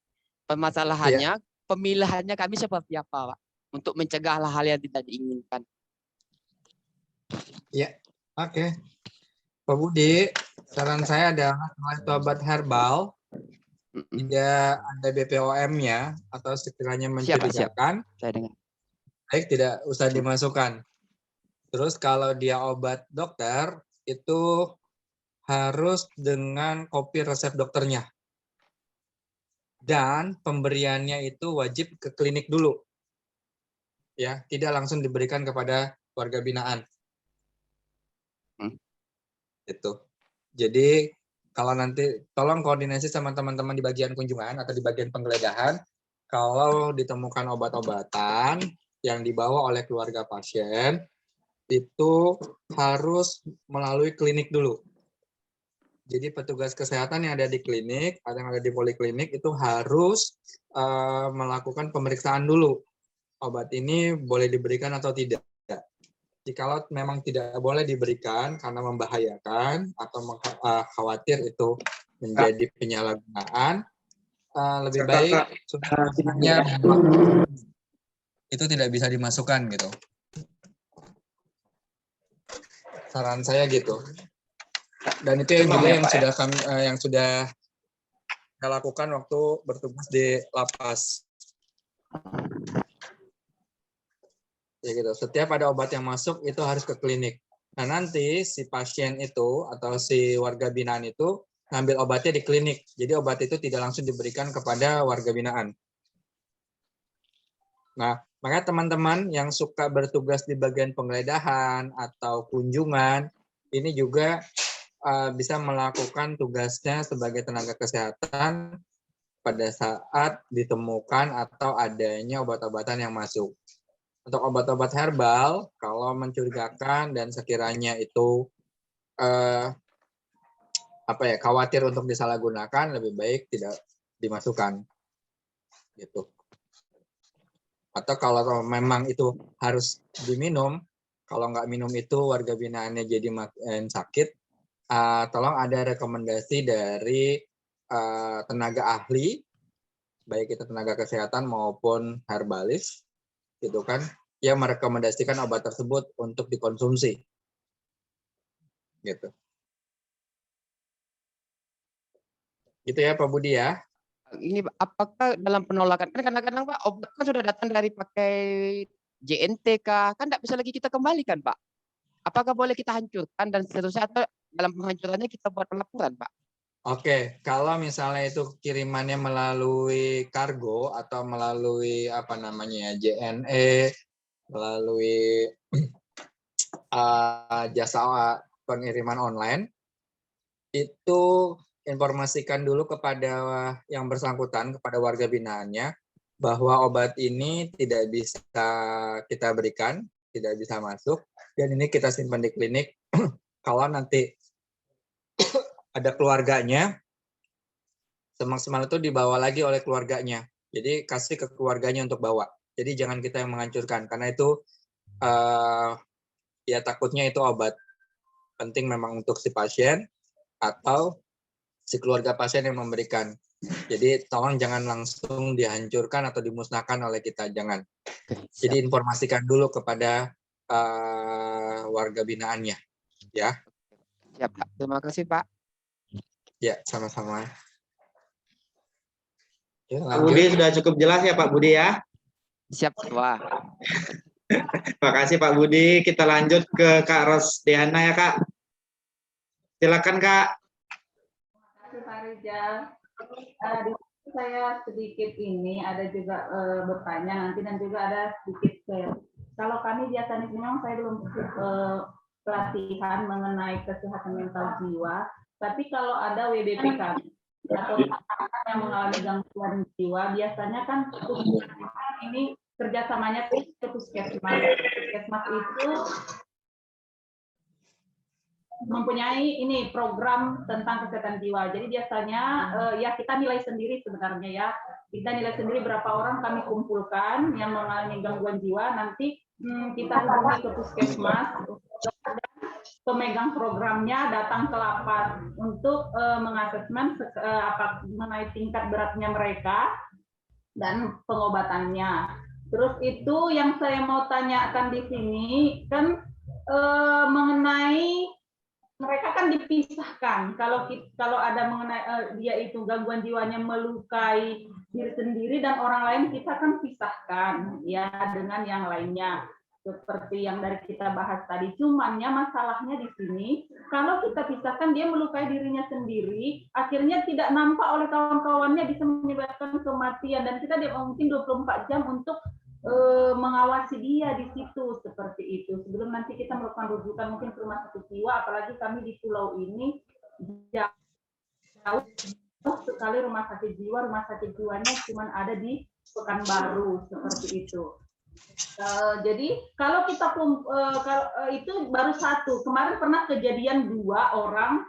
Permasalahannya, pemilihannya kami seperti apa Pak? Untuk mencegah hal-hal yang tidak diinginkan. Ya, oke. Pak Budi, saran saya adalah kalau itu obat herbal, tidak ada BPOM-nya atau sekiranya mencurigakan, saya dengar. Baik, tidak usah dimasukkan. Terus kalau dia obat dokter, itu harus dengan kopi resep dokternya. Dan pemberiannya itu wajib ke klinik dulu. Ya, tidak langsung diberikan kepada warga binaan. Itu. Jadi kalau nanti tolong koordinasi sama teman-teman di bagian kunjungan atau di bagian penggeledahan, kalau ditemukan obat-obatan yang dibawa oleh keluarga pasien, itu harus melalui klinik dulu. Jadi petugas kesehatan yang ada di klinik atau yang ada di poliklinik itu harus melakukan pemeriksaan dulu. Obat ini boleh diberikan atau tidak. Jikalau memang tidak boleh diberikan karena membahayakan atau khawatir itu menjadi penyalahgunaan, lebih baik sebenarnya itu tidak bisa dimasukkan gitu. Saran saya gitu. Dan itu yang juga yang sudah kita lakukan waktu bertugas di lapas. Ya gitu. Setiap ada obat yang masuk itu harus ke klinik. Nah nanti si pasien itu atau si warga binaan itu ngambil obatnya di klinik. Jadi obat itu tidak langsung diberikan kepada warga binaan. Nah makanya teman-teman yang suka bertugas di bagian penggeledahan atau kunjungan ini juga bisa melakukan tugasnya sebagai tenaga kesehatan pada saat ditemukan atau adanya obat-obatan yang masuk. Untuk obat-obat herbal, kalau mencurigakan dan sekiranya itu khawatir untuk disalahgunakan, lebih baik tidak dimasukkan, gitu. Atau kalau memang itu harus diminum, kalau nggak minum itu warga binaannya jadi makin sakit, tolong ada rekomendasi dari tenaga ahli, baik itu tenaga kesehatan maupun herbalis, gitu kan, yang merekomendasikan obat tersebut untuk dikonsumsi, gitu. Gitu ya Pak Budi ya. Ini apakah dalam penolakan kan kadang-kadang Pak obat kan sudah datang dari pakai JNT kan tidak bisa lagi kita kembalikan Pak. Apakah boleh kita hancurkan dan seterusnya atau dalam penghancurannya kita buat pelaporan Pak? Oke, kalau misalnya itu kirimannya melalui kargo atau melalui JNE, melalui jasa pengiriman online, itu informasikan dulu kepada yang bersangkutan, kepada warga binaannya, bahwa obat ini tidak bisa kita berikan, tidak bisa masuk, dan ini kita simpan di klinik. Kalau nanti ada keluarganya, semaksimal itu dibawa lagi oleh keluarganya. Jadi kasih ke keluarganya untuk bawa. Jadi jangan kita yang menghancurkan, karena itu ya takutnya itu obat penting memang untuk si pasien atau si keluarga pasien yang memberikan. Jadi tolong jangan langsung dihancurkan atau dimusnahkan oleh kita, jangan. Jadi informasikan dulu kepada warga binaannya, ya. Siap Pak. Terima kasih Pak. Ya, sama-sama. Ya, Pak Budi sudah cukup jelas ya Pak Budi ya. Siap Pak. Terima kasih Pak Budi. Kita lanjut ke Kak Rosdiana ya Kak. Silakan Kak. Terima kasih Pak Rizal. Di sini saya sedikit ini ada juga bertanya nanti dan juga ada sedikit kalau kami biasanya memang saya belum pelatihan mengenai kesehatan mental jiwa, tapi kalau ada WBP kami atau yang mengalami gangguan jiwa biasanya kan ini kerjasamanya ke puskesmas. Puskesmas itu mempunyai ini program tentang kesehatan jiwa. Jadi biasanya ya kita nilai sendiri sebenarnya ya. Kita nilai sendiri berapa orang kami kumpulkan yang mengalami gangguan jiwa. Nanti kita hubungi ke puskesmas. Pemegang programnya datang ke lapas untuk mengasesmen mengenai tingkat beratnya mereka dan pengobatannya. Terus itu yang saya mau tanyakan di sini kan mengenai mereka kan dipisahkan. Kalau ada mengenai dia itu gangguan jiwanya melukai diri sendiri dan orang lain, kita kan pisahkan ya dengan yang lainnya. seperti yang dari kita bahas tadi. Cumannya masalahnya di sini, kalau kita pisahkan dia melukai dirinya sendiri, akhirnya tidak nampak oleh kawan-kawannya, bisa menyebabkan kematian, dan kita mungkin 24 jam untuk mengawasi dia di situ, seperti itu. Sebelum nanti kita melakukan rujukan mungkin ke rumah sakit jiwa, apalagi kami di pulau ini jauh sekali rumah sakit jiwanya cuma ada di Pekanbaru, seperti itu. Jadi kalau kita itu baru satu. Kemarin pernah kejadian 2 orang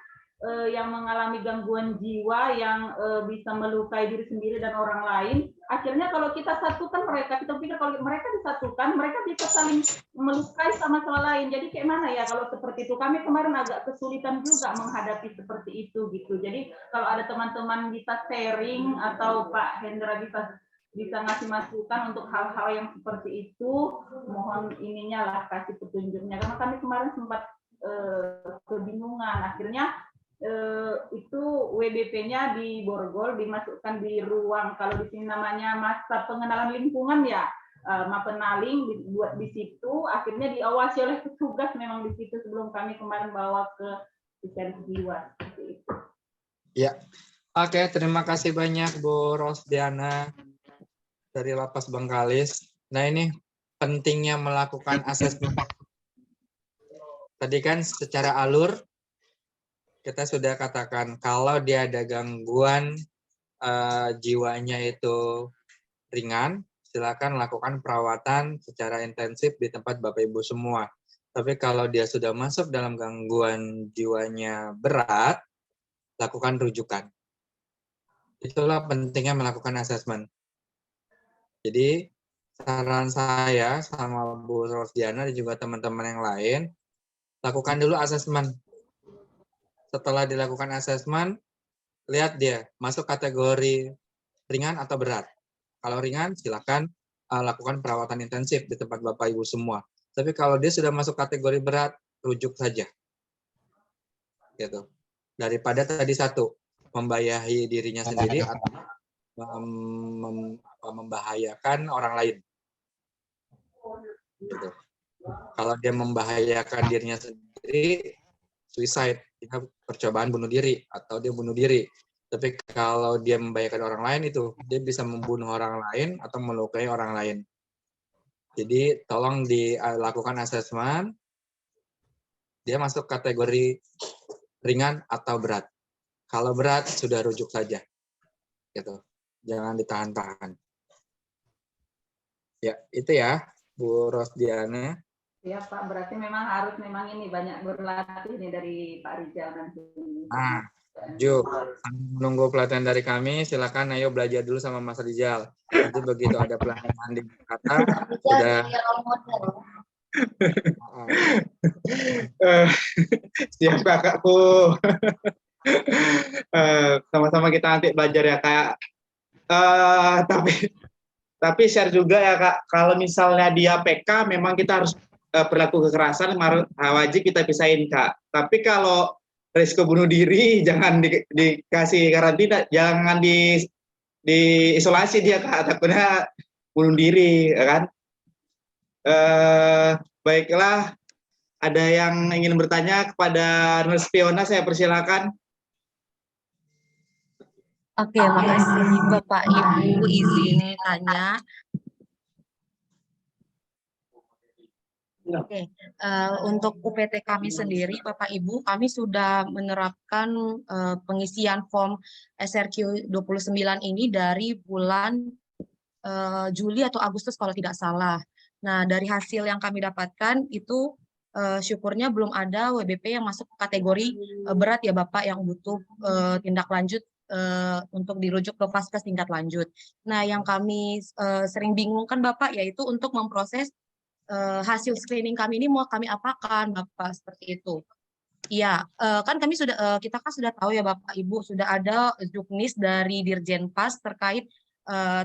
yang mengalami gangguan jiwa yang bisa melukai diri sendiri dan orang lain. Akhirnya kalau kita satukan mereka, kita pikir kalau mereka disatukan, mereka bisa saling melukai sama lain. Jadi kayak mana ya kalau seperti itu? Kami kemarin agak kesulitan juga menghadapi seperti itu gitu. Jadi kalau ada teman-teman bisa sharing atau Pak Hendra bisa ngasih masukan untuk hal-hal yang seperti itu, mohon ininya lah kasih petunjuknya, karena kami kemarin sempat kebingungan. Akhirnya itu WBP-nya di Borgol dimasukkan di ruang, kalau di sini namanya masa pengenalan lingkungan ya, Mapenaling dibuat di situ. Akhirnya diawasi oleh petugas memang di situ sebelum kami kemarin bawa ke spesialis jiwa, seperti itu. Ya, oke, terima kasih banyak Bu Rosdiana dari Lapas Bengkalis. Nah, ini pentingnya melakukan asesmen. Tadi kan secara alur kita sudah katakan kalau dia ada gangguan jiwanya itu ringan, silakan lakukan perawatan secara intensif di tempat Bapak Ibu semua. Tapi kalau dia sudah masuk dalam gangguan jiwanya berat, lakukan rujukan. Itulah pentingnya melakukan asesmen. Jadi saran saya sama Bu Rosdiana dan juga teman-teman yang lain, lakukan dulu asesmen. Setelah dilakukan asesmen, lihat dia masuk kategori ringan atau berat. Kalau ringan, silakan lakukan perawatan intensif di tempat Bapak Ibu semua. Tapi kalau dia sudah masuk kategori berat, rujuk saja. Gitu. Daripada tadi satu, membahayakan dirinya sendiri atau membahayakan orang lain. Gitu. Kalau dia membahayakan dirinya sendiri, suicide, dia percobaan bunuh diri atau dia bunuh diri. Tapi kalau dia membahayakan orang lain itu, dia bisa membunuh orang lain atau melukai orang lain. Jadi tolong dilakukan asesmen, dia masuk kategori ringan atau berat. Kalau berat sudah rujuk saja, gitu. Jangan ditahan-tahan. Ya, itu ya, Bu Rosdiana. Ya Pak, berarti memang ini banyak berlatih nih dari Pak Rijal nanti. Nah, menunggu pelatihan dari kami, silakan ayo belajar dulu sama Mas Rijal. Nanti begitu ada pelatihan di Jakarta, sudah. Siap kakakku. Sama-sama kita nanti belajar ya kak. Tapi share juga ya kak, kalau misalnya dia PK memang kita harus perilaku kekerasan wajib kita pisahin kak. Tapi kalau risiko bunuh diri jangan dikasih karantina, jangan diisolasi dia kak, takutnya bunuh diri ya kan. Baiklah, ada yang ingin bertanya kepada Nurse Fiona, saya persilakan. Oke, makasih Bapak Ibu, izin tanya. Oke, untuk UPT kami sendiri, Bapak Ibu, kami sudah menerapkan pengisian form SRQ 29 ini dari bulan Juli atau Agustus kalau tidak salah. Nah, dari hasil yang kami dapatkan itu syukurnya belum ada WBP yang masuk kategori berat ya Bapak, yang butuh tindak lanjut untuk dirujuk ke Vaskes tingkat lanjut. Nah, yang kami sering bingungkan Bapak yaitu untuk memproses hasil screening kami ini mau kami apakan Bapak, seperti itu. Iya, kan kami kita kan sudah tahu ya Bapak Ibu, sudah ada juknis dari Dirjen Pas terkait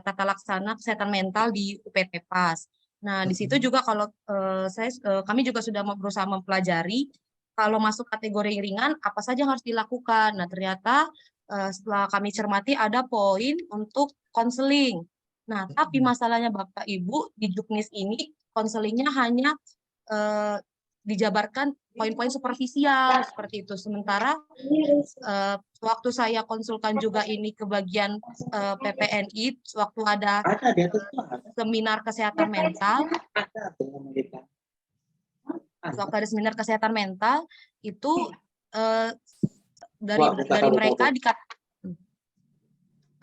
tata laksana kesehatan mental di UPT Pas. Nah, di situ juga kalau kami juga sudah berusaha mempelajari kalau masuk kategori ringan apa saja yang harus dilakukan. Nah, ternyata setelah kami cermati ada poin untuk konseling. Nah, tapi masalahnya Bapak Ibu di juknis ini konselingnya hanya dijabarkan poin-poin superficial seperti itu. Sementara waktu saya konsulkan juga ini ke bagian PPNI, waktu ada seminar kesehatan mental, itu dari mereka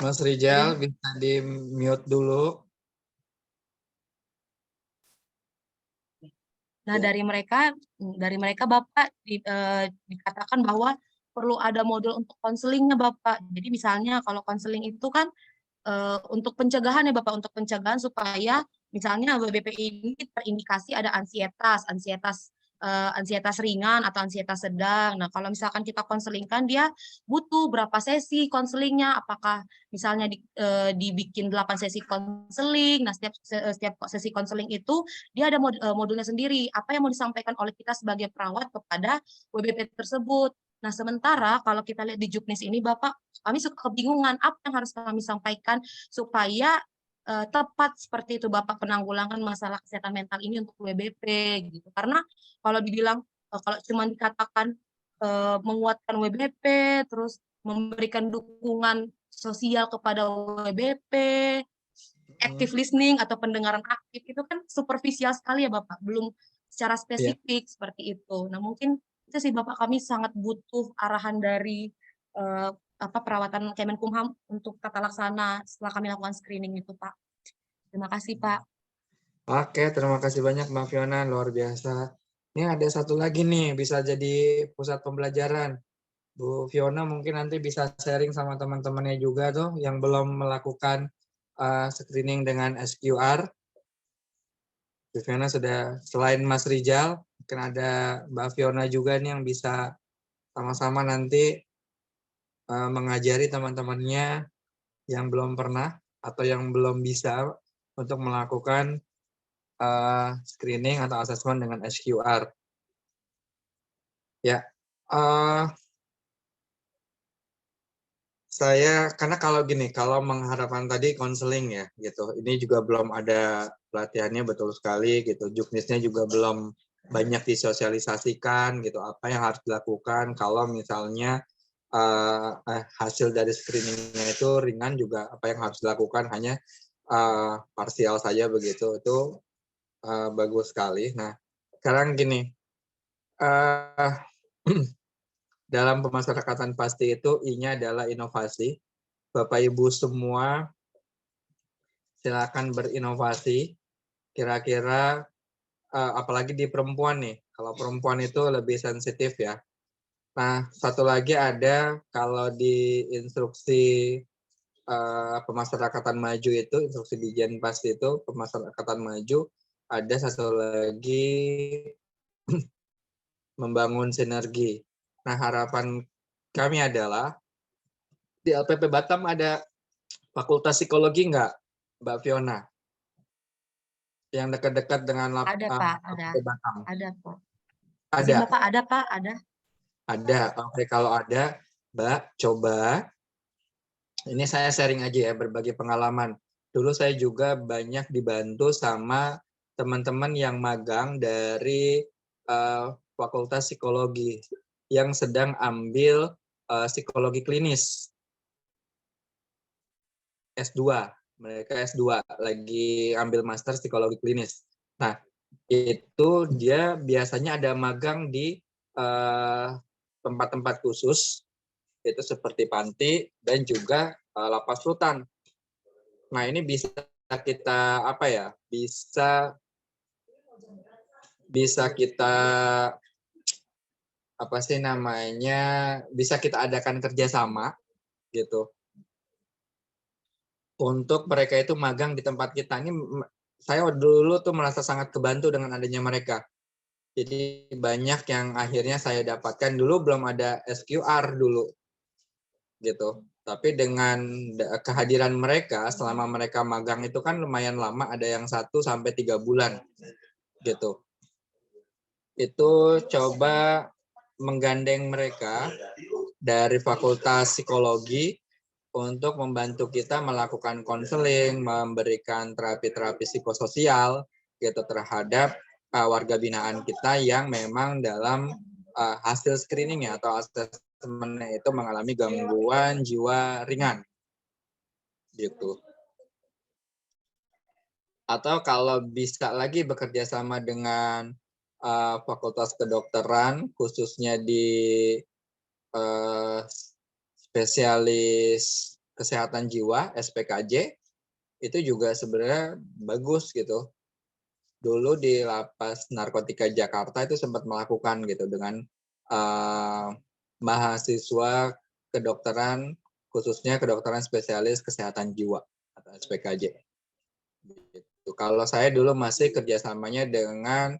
Mas Rijal bisa di mute dulu. Nah, dari mereka Bapak dikatakan bahwa perlu ada modul untuk konselingnya Bapak. Jadi misalnya kalau konseling itu kan untuk pencegahan ya Bapak, untuk pencegahan supaya misalnya WBP ini terindikasi ada ansietas ringan atau ansietas sedang. Nah, kalau misalkan kita konselingkan, dia butuh berapa sesi konselingnya, apakah misalnya dibikin 8 sesi konseling. Nah, setiap sesi konseling itu dia ada modulnya sendiri, apa yang mau disampaikan oleh kita sebagai perawat kepada WBP tersebut. Nah, sementara kalau kita lihat di Juknis ini, Bapak, kami suka kebingungan apa yang harus kami sampaikan supaya tepat seperti itu Bapak, penanggulangan masalah kesehatan mental ini untuk WBP gitu. Karena kalau dibilang kalau cuma dikatakan menguatkan WBP, terus memberikan dukungan sosial kepada WBP, active listening atau pendengaran aktif, itu kan superficial sekali ya Bapak, belum secara spesifik seperti itu. Nah, mungkin itu sih Bapak, kami sangat butuh arahan dari perawatan Kemenkumham untuk tata laksana setelah kami lakukan screening itu, Pak. Terima kasih, Pak. Oke, terima kasih banyak Mbak Fiona, luar biasa. Ini ada satu lagi nih, bisa jadi pusat pembelajaran. Bu Fiona mungkin nanti bisa sharing sama teman-temannya juga tuh yang belum melakukan screening dengan SQR. Bu Fiona sudah, selain Mas Rijal, mungkin ada Mbak Fiona juga nih yang bisa sama-sama nanti mengajari teman-temannya yang belum pernah atau yang belum bisa untuk melakukan screening atau asesmen dengan SQR. Ya, saya karena kalau gini, kalau mengharapkan tadi konseling ya, gitu. Ini juga belum ada pelatihannya, betul sekali gitu. Juknisnya juga belum banyak disosialisasikan gitu. Apa yang harus dilakukan kalau misalnya hasil dari screeningnya itu ringan, juga apa yang harus dilakukan hanya parsial saja begitu. Itu bagus sekali. Nah, sekarang gini, dalam pemasyarakatan pasti itu I-nya adalah inovasi. Bapak Ibu semua silakan berinovasi. Kira-kira apalagi di perempuan nih. Kalau perempuan itu lebih sensitif ya. Nah, satu lagi ada kalau di instruksi pemasyarakatan maju itu, instruksi di Jenpas itu, pemasyarakatan maju, ada satu lagi membangun sinergi. Nah, harapan kami adalah di LPP Batam ada fakultas psikologi nggak, Mbak Fiona? Yang dekat-dekat dengan ada, Pak, LPP Batam. Ada, Pak. Ada. Bapak, ada, Pak, ada. Ada. Oke, kalau ada, Mbak, coba. Ini saya sharing aja ya, berbagi pengalaman. Dulu saya juga banyak dibantu sama teman-teman yang magang dari Fakultas Psikologi yang sedang ambil psikologi klinis. S2. Mereka S2 lagi ambil master psikologi klinis. Nah, itu dia biasanya ada magang di tempat-tempat khusus, itu seperti panti dan juga lapas rutan. Nah, ini bisa kita apa ya? Bisa kita apa sih namanya? Bisa kita adakan kerjasama gitu. Untuk mereka itu magang di tempat kita. Ini saya dulu tuh merasa sangat kebantu dengan adanya mereka. Jadi banyak yang akhirnya saya dapatkan. Dulu belum ada SQR dulu. Gitu. Tapi dengan kehadiran mereka selama mereka magang itu kan lumayan lama, ada yang 1 sampai 3 bulan gitu. Itu coba menggandeng mereka dari Fakultas Psikologi untuk membantu kita melakukan konseling, memberikan terapi-terapi psikososial gitu terhadap warga binaan kita yang memang dalam hasil screeningnya atau asesmennya itu mengalami gangguan jiwa ringan gitu. Atau kalau bisa lagi bekerja sama dengan Fakultas Kedokteran, khususnya di spesialis kesehatan jiwa (SPKJ), itu juga sebenarnya bagus gitu. Dulu di Lapas Narkotika Jakarta itu sempat melakukan gitu dengan mahasiswa kedokteran, khususnya kedokteran spesialis kesehatan jiwa atau SPKJ. Gitu. Kalau saya dulu masih kerjasamanya dengan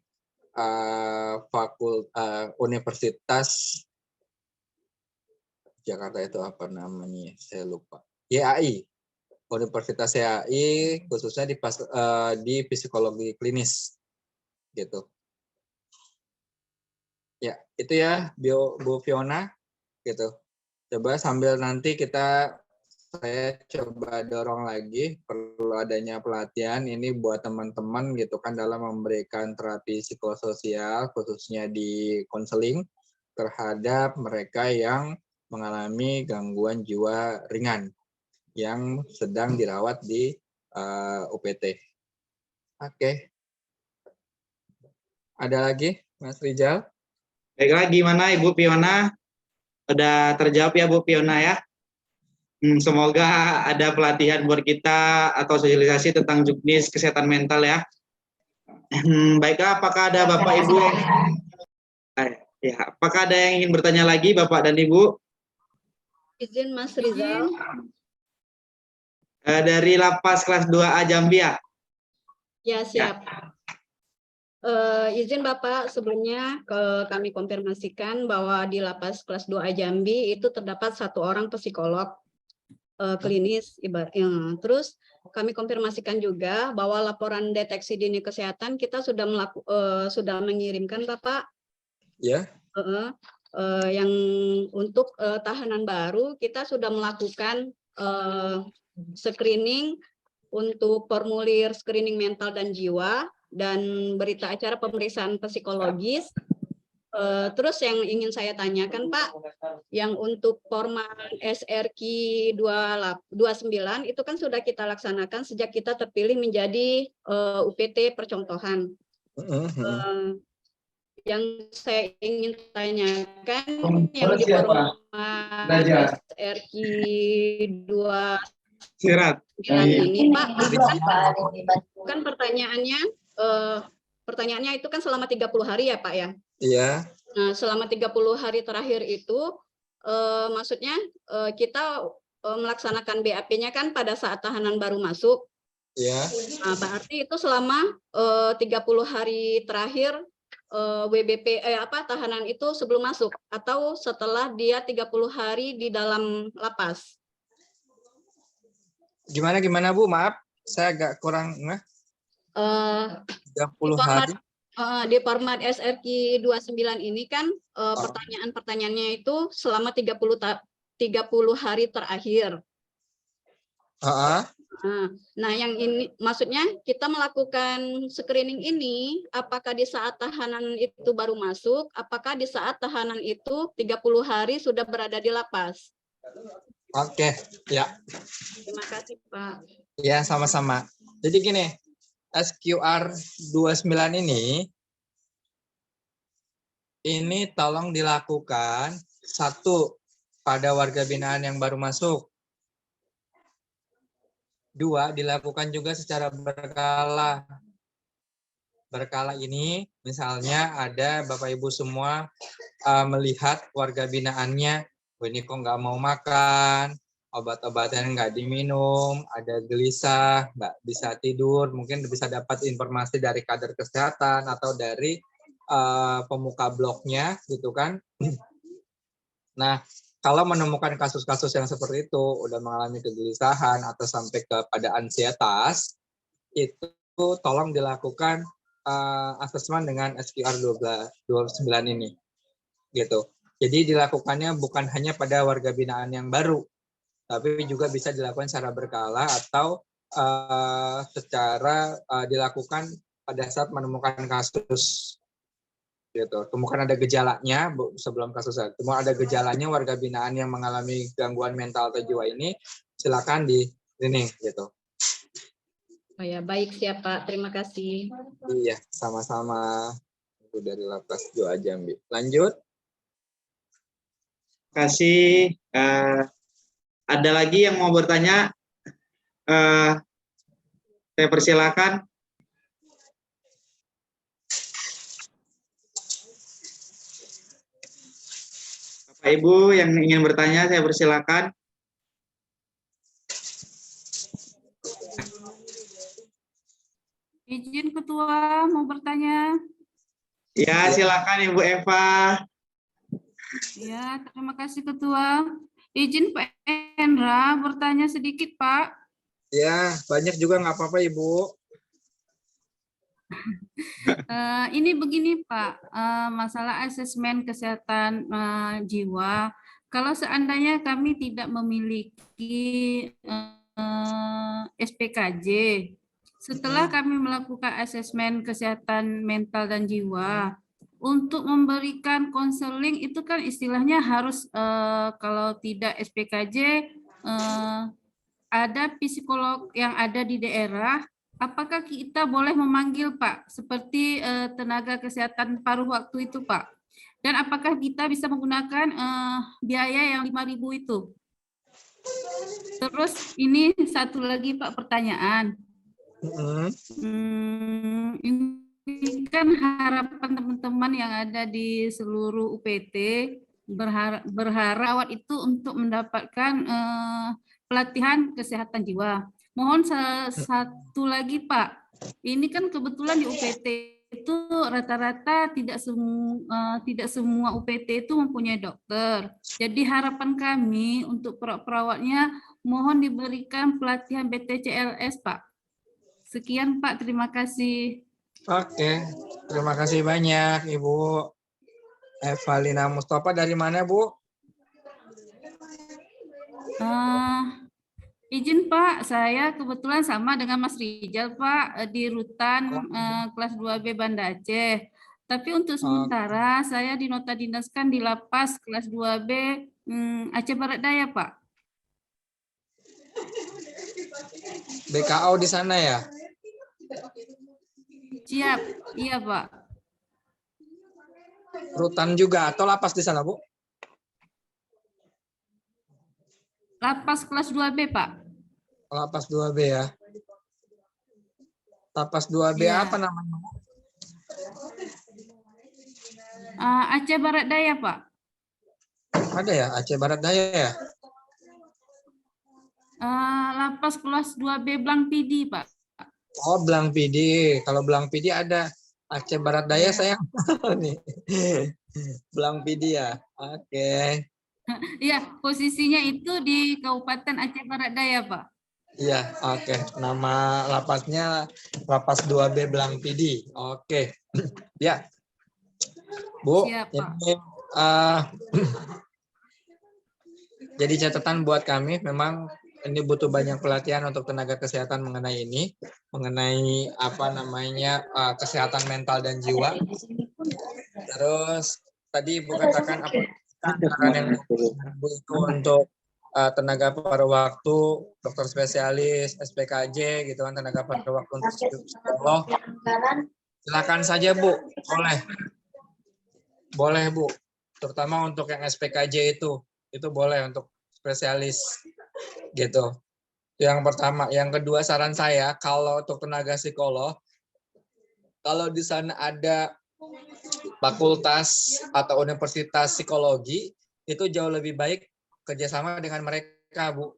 Universitas Jakarta itu apa namanya? Saya lupa. YAI, Universitas YAI, khususnya di psikologi klinis, gitu. Ya, itu ya, Bu Fiona, gitu. Coba sambil nanti saya coba dorong lagi perlu adanya pelatihan ini buat teman-teman gitu kan dalam memberikan terapi psikososial khususnya di konseling terhadap mereka yang mengalami gangguan jiwa ringan yang sedang dirawat di UPT. Oke. Ada lagi Mas Rijal? Baiklah, gimana Ibu Fiona? Udah terjawab ya Bu Fiona ya? Semoga ada pelatihan buat kita atau sosialisasi tentang juknis kesehatan mental ya. Baiklah, apakah ada Bapak Ibu? Ya, apakah ada yang ingin bertanya lagi Bapak dan Ibu? Izin Mas Rizal. Dari Lapas kelas 2A Jambi ya? Ya, siap. Izin Bapak, sebelumnya kami konfirmasikan bahwa di Lapas kelas 2A Jambi itu terdapat 1 orang psikolog klinis. Terus kami konfirmasikan juga bahwa laporan deteksi dini kesehatan kita sudah mengirimkan Bapak. Ya. Yang untuk tahanan baru kita sudah melakukan screening untuk formulir screening mental dan jiwa dan berita acara pemeriksaan psikologis. Terus yang ingin saya tanyakan Pak, yang untuk format SRQ 29 itu kan sudah kita laksanakan sejak kita terpilih menjadi UPT percontohan. Yang saya ingin tanyakan yang di format SRQ 29 ini Pak, kan pertanyaannya itu kan selama 30 hari ya Pak ya? Iya. Nah, selama 30 hari terakhir itu maksudnya kita melaksanakan BAP-nya kan pada saat tahanan baru masuk. Iya. Nah, berarti itu selama 30 hari terakhir tahanan itu sebelum masuk atau setelah dia 30 hari di dalam lapas. Gimana Bu? Maaf, saya agak kurang 30 hari. Di format SRQ 29 ini kan pertanyaan-pertanyaannya itu selama 30 hari terakhir. Nah, yang ini maksudnya kita melakukan screening ini apakah di saat tahanan itu baru masuk, apakah di saat tahanan itu 30 hari sudah berada di lapas? Oke, ya. Terima kasih, Pak. Ya, sama-sama. Jadi gini, SQR 29 ini tolong dilakukan 1 pada warga binaan yang baru masuk. 2, dilakukan juga secara berkala. Berkala ini misalnya ada Bapak Ibu semua melihat warga binaannya, ini kok nggak mau makan, obat-obatan nggak diminum, ada gelisah, nggak bisa tidur, mungkin bisa dapat informasi dari kader kesehatan atau dari pemuka blognya gitu kan. Nah, kalau menemukan kasus-kasus yang seperti itu, udah mengalami kegelisahan atau sampai kepada ansietas, itu tolong dilakukan asesmen dengan SQR 29 ini. Gitu. Jadi dilakukannya bukan hanya pada warga binaan yang baru, tapi juga bisa dilakukan secara berkala atau secara dilakukan pada saat menemukan kasus gitu. Temukan ada gejalanya sebelum kasus temukan ada gejalanya warga binaan yang mengalami gangguan mental atau jiwa ini, silakan di screening gitu. Oh ya, baik siap Pak. Terima kasih. Iya, sama-sama. Itu dari Lapas 2 Jambi. Lanjut. Terima kasih. Ada lagi yang mau bertanya? Saya persilakan. Bapak Ibu yang ingin bertanya, saya persilakan. Izin Ketua mau bertanya. Ya, silakan Ibu Eva. Ya, terima kasih Ketua. Izin Pak Hendra bertanya sedikit Pak. Ya, banyak juga nggak apa-apa Ibu. Ini begini Pak, masalah asesmen kesehatan jiwa. Kalau seandainya kami tidak memiliki SPKJ, setelah kami melakukan asesmen kesehatan mental dan jiwa, untuk memberikan konseling itu kan istilahnya harus kalau tidak SPKJ ada psikolog yang ada di daerah. Apakah kita boleh memanggil Pak seperti tenaga kesehatan paruh waktu itu Pak? Dan apakah kita bisa menggunakan biaya yang 5.000 itu? Terus ini satu lagi Pak pertanyaan. Ini kan harapan teman-teman yang ada di seluruh UPT berharap itu untuk mendapatkan pelatihan kesehatan jiwa. Mohon satu lagi Pak, ini kan kebetulan di UPT itu rata-rata tidak semua UPT itu mempunyai dokter. Jadi harapan kami untuk perawatnya mohon diberikan pelatihan BTCLS Pak. Sekian Pak, terima kasih. Oke, terima kasih banyak Ibu Evalina Mustafa. Dari mana Bu? Izin Pak, saya kebetulan sama dengan Mas Rijal Pak di rutan kelas 2B Banda Aceh. Tapi untuk sementara saya dinota dinaskan di lapas kelas 2B Aceh Barat Daya Pak. BKO di sana ya? Siap, iya Pak. Rutan juga atau lapas di sana Bu? Lapas kelas 2B Pak. Lapas 2B ya. Lapas 2B Ya. apa namanya? Aceh Barat Daya Pak. Ada ya, Aceh Barat Daya ya? Lapas kelas 2B Blang Pidi Pak. Oh, Blang Pidi. Kalau Blang Pidi ada. Aceh Barat Daya saya nih. Blang Pidi ya. Oke. Iya, posisinya itu di Kabupaten Aceh Barat Daya Pak. Iya, oke. Nama lapasnya Lapas 2B Blang Pidi. Oke. Ya. Bu, Siap, Pak. ini jadi catatan buat kami memang ini butuh banyak pelatihan untuk tenaga kesehatan mengenai ini, mengenai apa namanya kesehatan mental dan jiwa. Terus tadi Ibu katakan apa yang Bu itu untuk tenaga paruh waktu, dokter spesialis, SPKJ gitu kan, tenaga paruh waktu untuk psikolog. Silakan saja Bu, boleh Bu, terutama untuk yang SPKJ itu boleh untuk spesialis gitu. Yang pertama, yang kedua saran saya kalau untuk tenaga psikolog, kalau di sana ada fakultas atau universitas psikologi itu jauh lebih baik kerjasama dengan mereka Bu,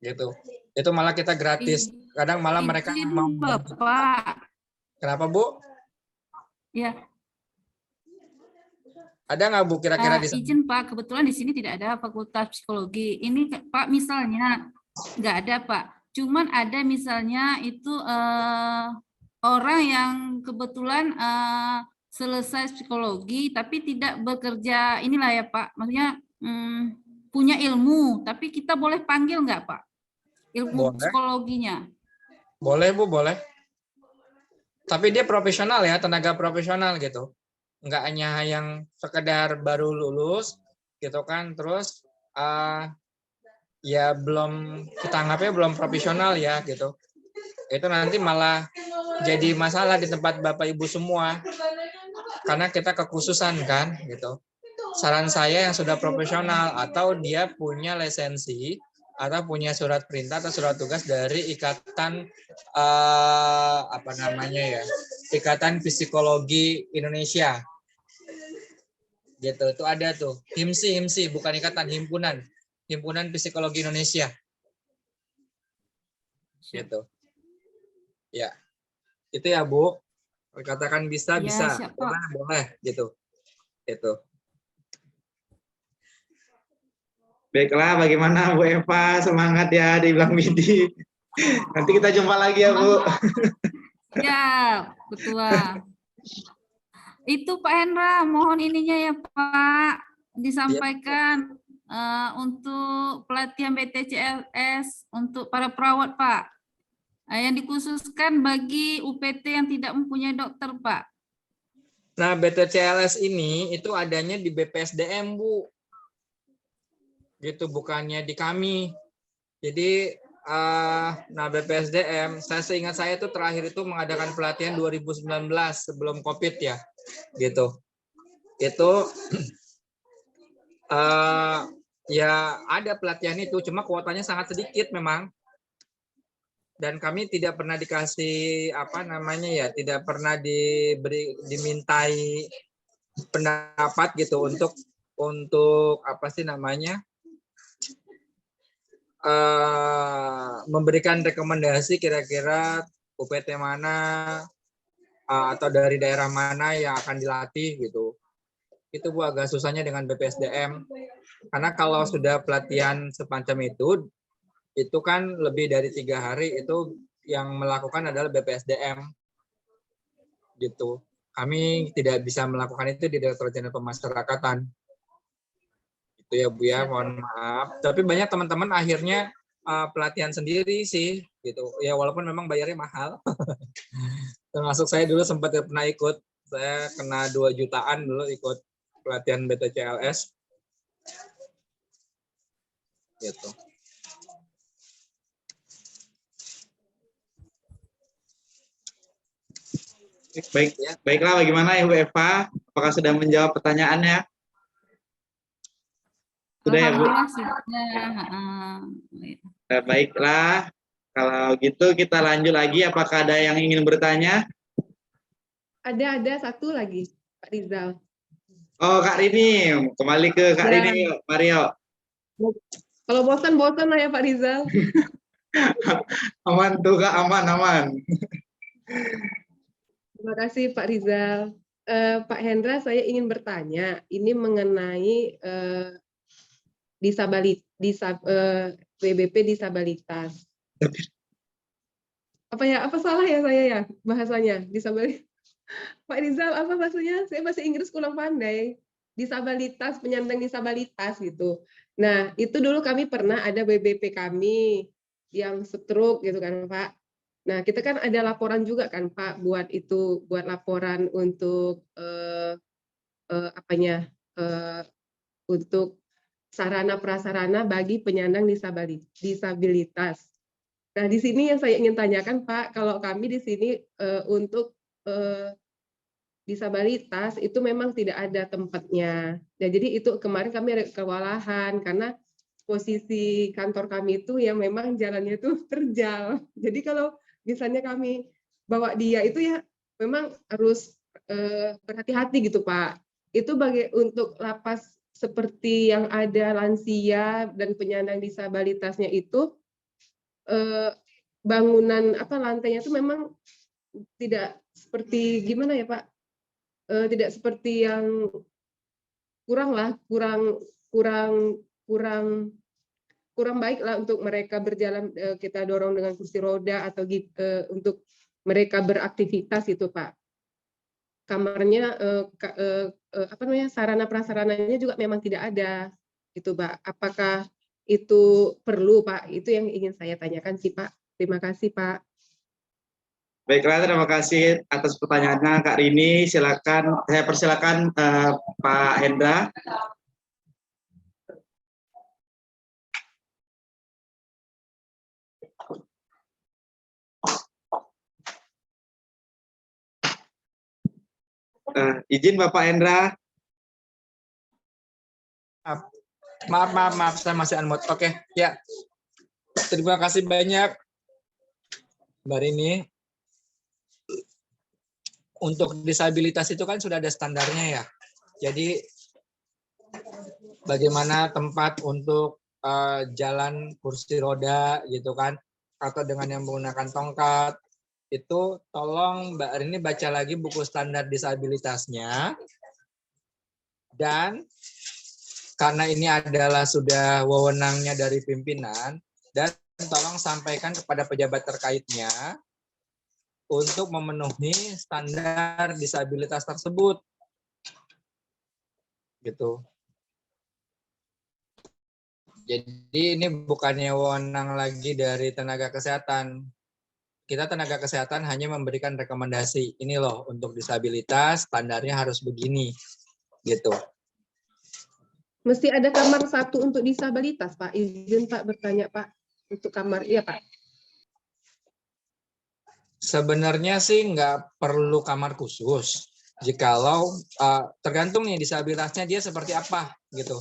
gitu. Itu malah kita gratis. Kadang malah mereka mau. Bapak. Kenapa Bu? Ya. Ada nggak Bu kira-kira di sana? Izin Pak, kebetulan di sini tidak ada fakultas psikologi. Ini Pak misalnya nggak ada Pak. Cuman ada misalnya itu orang yang kebetulan selesai psikologi tapi tidak bekerja inilah ya Pak. Maksudnya punya ilmu, tapi kita boleh panggil nggak Pak? Ilmu psikologinya. Boleh Bu, boleh. Tapi dia profesional ya, tenaga profesional gitu. Nggak hanya yang sekedar baru lulus gitu kan, terus ya belum, kita anggapnya belum profesional ya gitu. Itu nanti malah jadi masalah di tempat Bapak Ibu semua. Karena kita kekhususan kan gitu. Saran saya yang sudah profesional atau dia punya lisensi atau punya surat perintah atau surat tugas dari ikatan apa namanya ya, Ikatan Psikologi Indonesia gitu. Itu ada tuh HIMSI bukan ikatan, himpunan Psikologi Indonesia gitu ya. Itu ya Bu, katakan bisa Ya, bisa, siap, Pak. boleh gitu itu. Baiklah, bagaimana Bu Eva? Semangat ya dibilang Widi. Nanti kita jumpa lagi ya Bu. Ya, betul. Itu Pak Hendra, mohon ininya ya Pak, disampaikan untuk pelatihan BTCLS untuk para perawat Pak, yang dikhususkan bagi UPT yang tidak mempunyai dokter Pak. Nah, BTCLS ini itu adanya di BPSDM Bu, gitu, bukannya di kami. Jadi nah BPSDM, saya seingat saya itu terakhir itu mengadakan pelatihan 2019 sebelum COVID ya, gitu. Itu ya ada pelatihan itu, cuma kuotanya sangat sedikit memang. Dan kami tidak pernah dikasih apa namanya ya, tidak pernah dimintai pendapat gitu untuk apa sih namanya, memberikan rekomendasi kira-kira UPT mana atau dari daerah mana yang akan dilatih gitu. Itu Bu agak susahnya dengan BPSDM, karena kalau sudah pelatihan semacam itu kan lebih dari 3 hari, itu yang melakukan adalah BPSDM gitu. Kami tidak bisa melakukan itu di Direktorat Jenderal Pemasyarakatan. Itu ya Bu ya, mohon maaf. Tapi banyak teman-teman akhirnya pelatihan sendiri sih gitu. Ya walaupun memang bayarnya mahal. Termasuk saya dulu sempat pernah ikut. Saya kena 2 jutaan dulu ikut pelatihan BTCLS. Gitu. Baiklah, bagaimana Ibu Eva? Apakah sudah menjawab pertanyaannya? Sudah ya Bu? Alhamdulillah sudah. Baiklah, kalau gitu kita lanjut lagi. Apakah ada yang ingin bertanya? Ada satu lagi, Pak Rizal. Oh, Kak Rini, kembali ke Kak Rini yuk, Mario. Kalau bosan lah ya Pak Rizal. Aman tuh Kak, aman. Terima kasih Pak Rizal. Pak Hendra, saya ingin bertanya, ini mengenai WBP disabilitas. Apa salah ya saya ya bahasanya disabilitas? Pak Rizal, apa maksudnya? Saya bahasa Inggris kurang pandai. Disabilitas, penyandang disabilitas gitu. Nah, itu dulu kami pernah ada WBP kami yang stroke gitu kan Pak. Nah, kita kan ada laporan juga kan Pak buat laporan untuk untuk sarana prasarana bagi penyandang disabilitas. Nah, di sini yang saya ingin tanyakan Pak, kalau kami di sini untuk disabilitas itu memang tidak ada tempatnya. Nah, jadi itu kemarin kami ada kewalahan karena posisi kantor kami itu yang memang jalannya itu terjal. Jadi kalau misalnya kami bawa dia itu ya memang harus berhati-hati gitu Pak. Itu untuk lapas seperti yang ada lansia dan penyandang disabilitasnya itu bangunan lantainya itu memang tidak seperti gimana ya Pak? Tidak seperti yang kurang baik lah untuk mereka berjalan, kita dorong dengan kursi roda atau untuk mereka beraktivitas itu Pak. Kamarnya sarana prasarananya juga memang tidak ada gitu Pak. Apakah itu perlu Pak? Itu yang ingin saya tanyakan sih Pak. Terima kasih Pak. Baiklah, terima kasih atas pertanyaannya Kak Rini. Silakan, saya persilakan Pak Hendra. Izin Bapak Hendra. Maaf, saya masih unmute. Oke, ya. Terima kasih banyak, Mbak Rini. Untuk disabilitas itu kan sudah ada standarnya ya. Jadi bagaimana tempat untuk jalan kursi roda gitu kan, atau dengan yang menggunakan tongkat, itu tolong Mbak Rini baca lagi buku standar disabilitasnya. Dan karena ini adalah sudah wewenangnya dari pimpinan, dan tolong sampaikan kepada pejabat terkaitnya untuk memenuhi standar disabilitas tersebut. Gitu. Jadi ini bukannya wewenang lagi dari tenaga kesehatan. Kita tenaga kesehatan hanya memberikan rekomendasi. Ini loh untuk disabilitas standarnya harus begini. Gitu. Mesti ada kamar satu untuk disabilitas, Pak. Izin Pak bertanya, Pak. Untuk kamar, iya Pak. Sebenarnya sih nggak perlu kamar khusus. Jikalau tergantung nih disabilitasnya dia seperti apa gitu.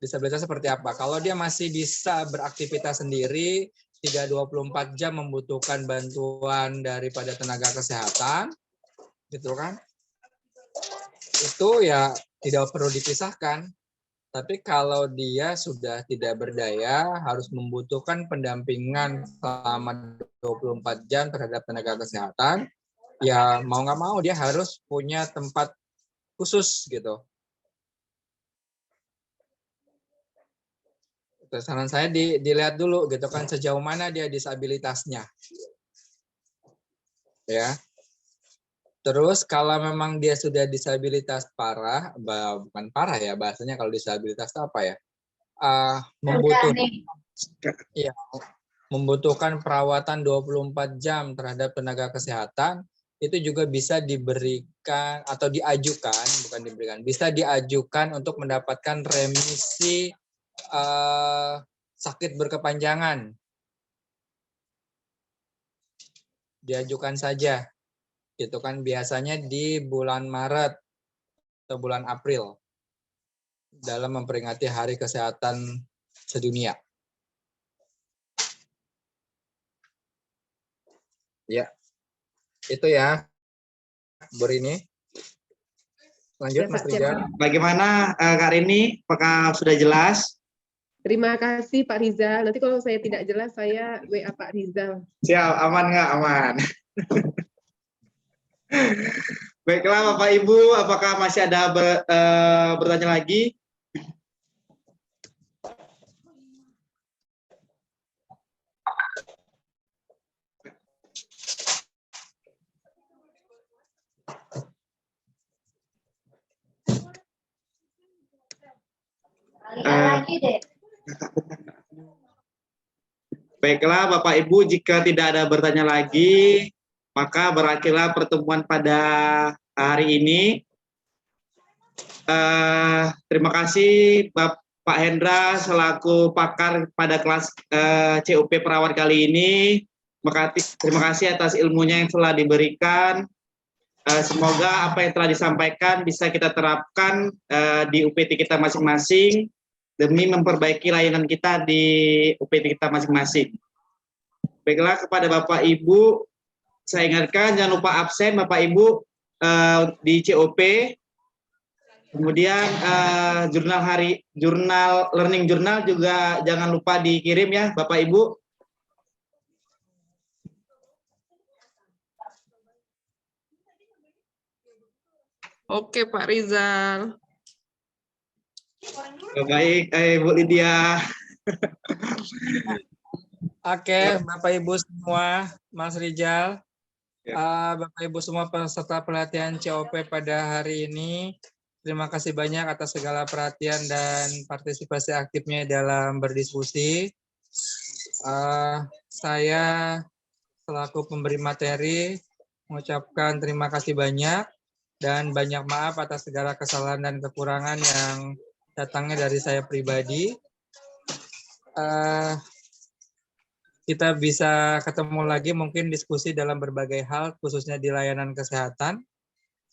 Disabilitas seperti apa? Kalau dia masih bisa beraktivitas sendiri, tidak 24 jam membutuhkan bantuan daripada tenaga kesehatan, gitu kan? Itu ya tidak perlu dipisahkan. Tapi kalau dia sudah tidak berdaya, harus membutuhkan pendampingan selama 24 jam terhadap tenaga kesehatan, ya mau nggak mau dia harus punya tempat khusus gitu. Terus saran saya dilihat dulu gitu kan sejauh mana dia disabilitasnya. Ya. Terus kalau memang dia sudah disabilitas parah, bukan parah ya bahasanya kalau disabilitas itu apa ya? Membutuhkan perawatan 24 jam terhadap tenaga kesehatan, itu juga bisa diberikan atau diajukan, bukan diberikan, bisa diajukan untuk mendapatkan remisi sakit berkepanjangan. Diajukan saja. Itu kan biasanya di bulan Maret atau bulan April dalam memperingati Hari Kesehatan Sedunia. Ya, itu ya, Bu Rini. Lanjut, Ya, Mas Pak, Rijal. Bagaimana Kak Rini? Apakah sudah jelas? Terima kasih Pak Rizal. Nanti kalau saya tidak jelas, saya WA Pak Rizal. Siap, aman nggak? Aman. Baiklah Bapak Ibu, apakah masih ada bertanya lagi? Baiklah Bapak Ibu, jika tidak ada bertanya lagi, maka berakhirlah pertemuan pada hari ini. Terima kasih Pak Hendra selaku pakar pada kelas CUP perawat kali ini. Terima kasih atas ilmunya yang telah diberikan. Semoga apa yang telah disampaikan bisa kita terapkan di UPT kita masing-masing demi memperbaiki layanan kita di UPT kita masing-masing. Baiklah, kepada Bapak Ibu, saya ingatkan jangan lupa absen Bapak Ibu di COP. Kemudian jurnal learning journal juga jangan lupa dikirim ya Bapak Ibu. Oke Pak Rizal. Baik, Bu Lydia. Oke, Bapak Ibu semua, Mas Rijal, Bapak Ibu semua peserta pelatihan COP pada hari ini, terima kasih banyak atas segala perhatian dan partisipasi aktifnya dalam berdiskusi. Saya selaku pemberi materi mengucapkan terima kasih banyak dan banyak maaf atas segala kesalahan dan kekurangan yang datangnya dari saya pribadi. Kita bisa ketemu lagi mungkin diskusi dalam berbagai hal, khususnya di layanan kesehatan.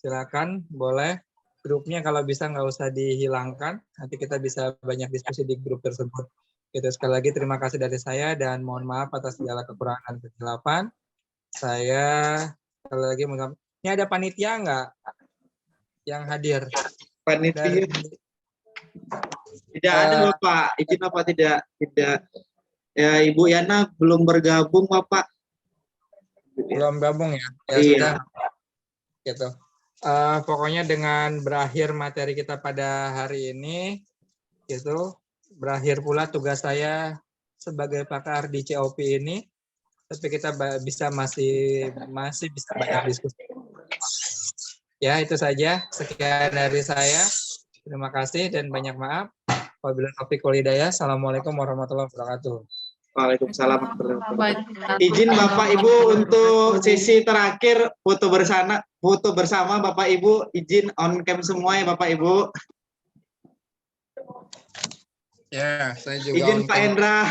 Silakan, boleh. Grupnya kalau bisa nggak usah dihilangkan, nanti kita bisa banyak diskusi di grup tersebut. Itu sekali lagi terima kasih dari saya dan mohon maaf atas segala kekurangan dan kesilapan. Saya sekali lagi ini ada panitia nggak yang hadir? Panitia. Tidak ada Bapak, izin Bapak tidak. Ya Ibu Yana belum bergabung Bapak. Belum gabung ya? Ya Iya. sudah. Gitu. Pokoknya dengan berakhir materi kita pada hari ini, gitu, berakhir pula tugas saya sebagai pakar di COP ini, tapi kita masih bisa banyak diskusi. Ya itu saja, sekian dari saya. Terima kasih dan banyak maaf. Wabillahi taufiq wal hidayah. Assalamualaikum warahmatullahi wabarakatuh. Waalaikumsalam warahmatullahi wabarakatuh. Izin Bapak Ibu untuk sesi terakhir foto bersama Bapak Ibu, izin on cam semua ya Bapak Ibu. Ya, saya juga izin Pak Hendra.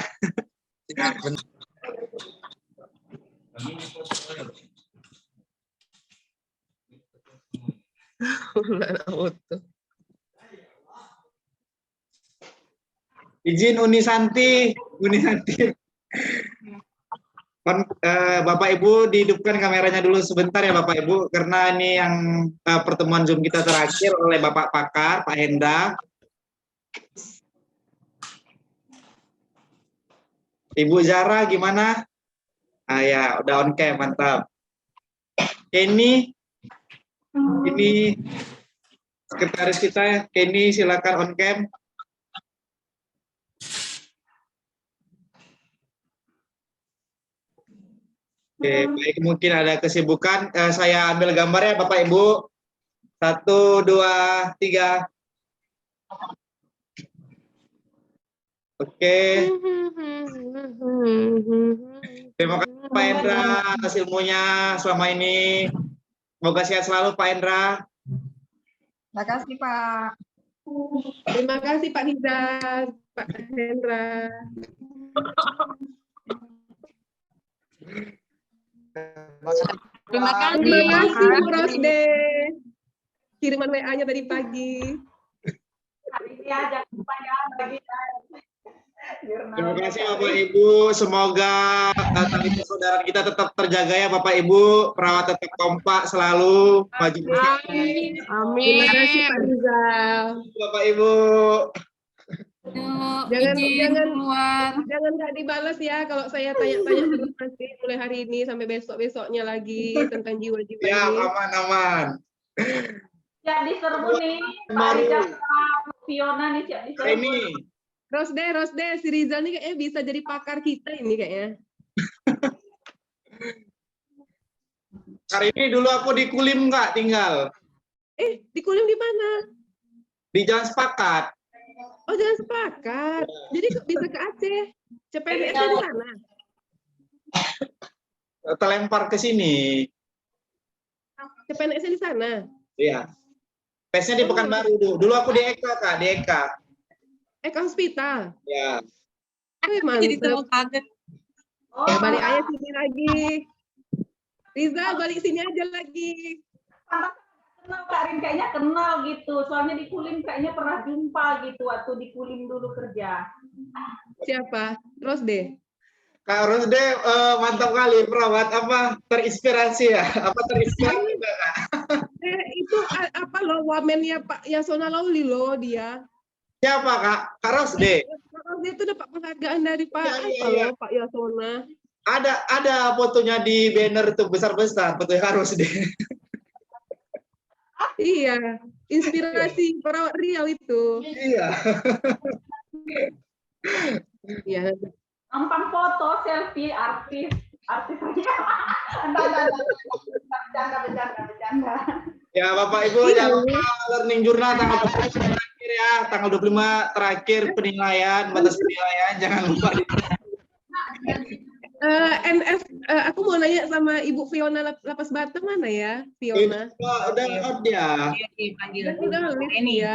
Izin Uni Santi. Bapak Ibu dihidupkan kameranya dulu sebentar ya Bapak Ibu, karena ini yang pertemuan Zoom kita terakhir oleh Bapak Pakar, Pak Hendra. Ibu Zara gimana? Ya, udah on cam, mantap. Kenny, ini sekretaris kita, Kenny silakan on cam. Oke, baik, mungkin ada kesibukan. Saya ambil gambar ya Bapak Ibu. 1, 2, 3. Oke. Terima kasih Pak Hendra atas ilmunya selama ini. Semoga sehat selalu Pak Hendra. Terima kasih Pak. Terima kasih Pak Rizal, Pak Hendra. Terima kasih. Terima kasih Bu Rosde. Kiriman WA-nya tadi pagi. Hari ini aja lupa ya bagi Terima kasih Bapak Ibu. Semoga tali persaudaraan kita tetap terjaga ya Bapak Ibu. Perawat tetap kompak selalu. Maju. Amin. Terima kasih Pak Rizal. Bapak Ibu. Jangan nggak dibalas ya kalau saya tanya-tanya terus nanti mulai hari ini sampai besoknya lagi tentang jiwa-jiwa ini. Ya, aman. Siap diserbu nih, Pak Rizal sama Fiona nih siap diserbu. Ini. Rosde, si Rizal nih kayaknya bisa jadi pakar kita ini kayaknya. Hari ini dulu aku di Kulim nggak tinggal. Di Kulim di mana? Di Jalan Sepakat. Oh, Jalan Sepakat. Jadi kok bisa ke Aceh? CPNS di sana? Terlempar ke sini. CPNS di sana? Iya. Tesnya di Pekanbaru dulu. Dulu aku di Eka, Kak, di Eka. Eka Hospital. Ya. Mantap. Ya, balik aja sini lagi. Rizal, balik sini aja lagi. Kenal Kak Rin, kayaknya kenal gitu. Soalnya di Kulim kayaknya pernah jumpa gitu waktu di Kulim dulu kerja. Siapa? Rosde. Kak Rosde mantap kali perawat, apa terinspirasi ya? Apa terinspirasi juga Kak? Itu apa loh wamennya Pak Yasona Lauli loh dia. Siapa Kak? Kak Rosde. Kak Rosde itu dapat penghargaan dari Pak Iya. Pak Yasona. Ada fotonya di banner tuh besar-besar, foto Kak Rosde. Iya, inspirasi perawat Riau itu. Iya. Iya. Gampang foto, selfie, artis aja. Bercanda. Ya Bapak Ibu, jangan lupa learning journal tanggal 25 terakhir ya, tanggal 25 terakhir penilaian, batas penilaian, jangan lupa. aku mau nanya sama Ibu Fiona Lapas Bata mana ya? Fiona. Udah out dia. Udah list ya.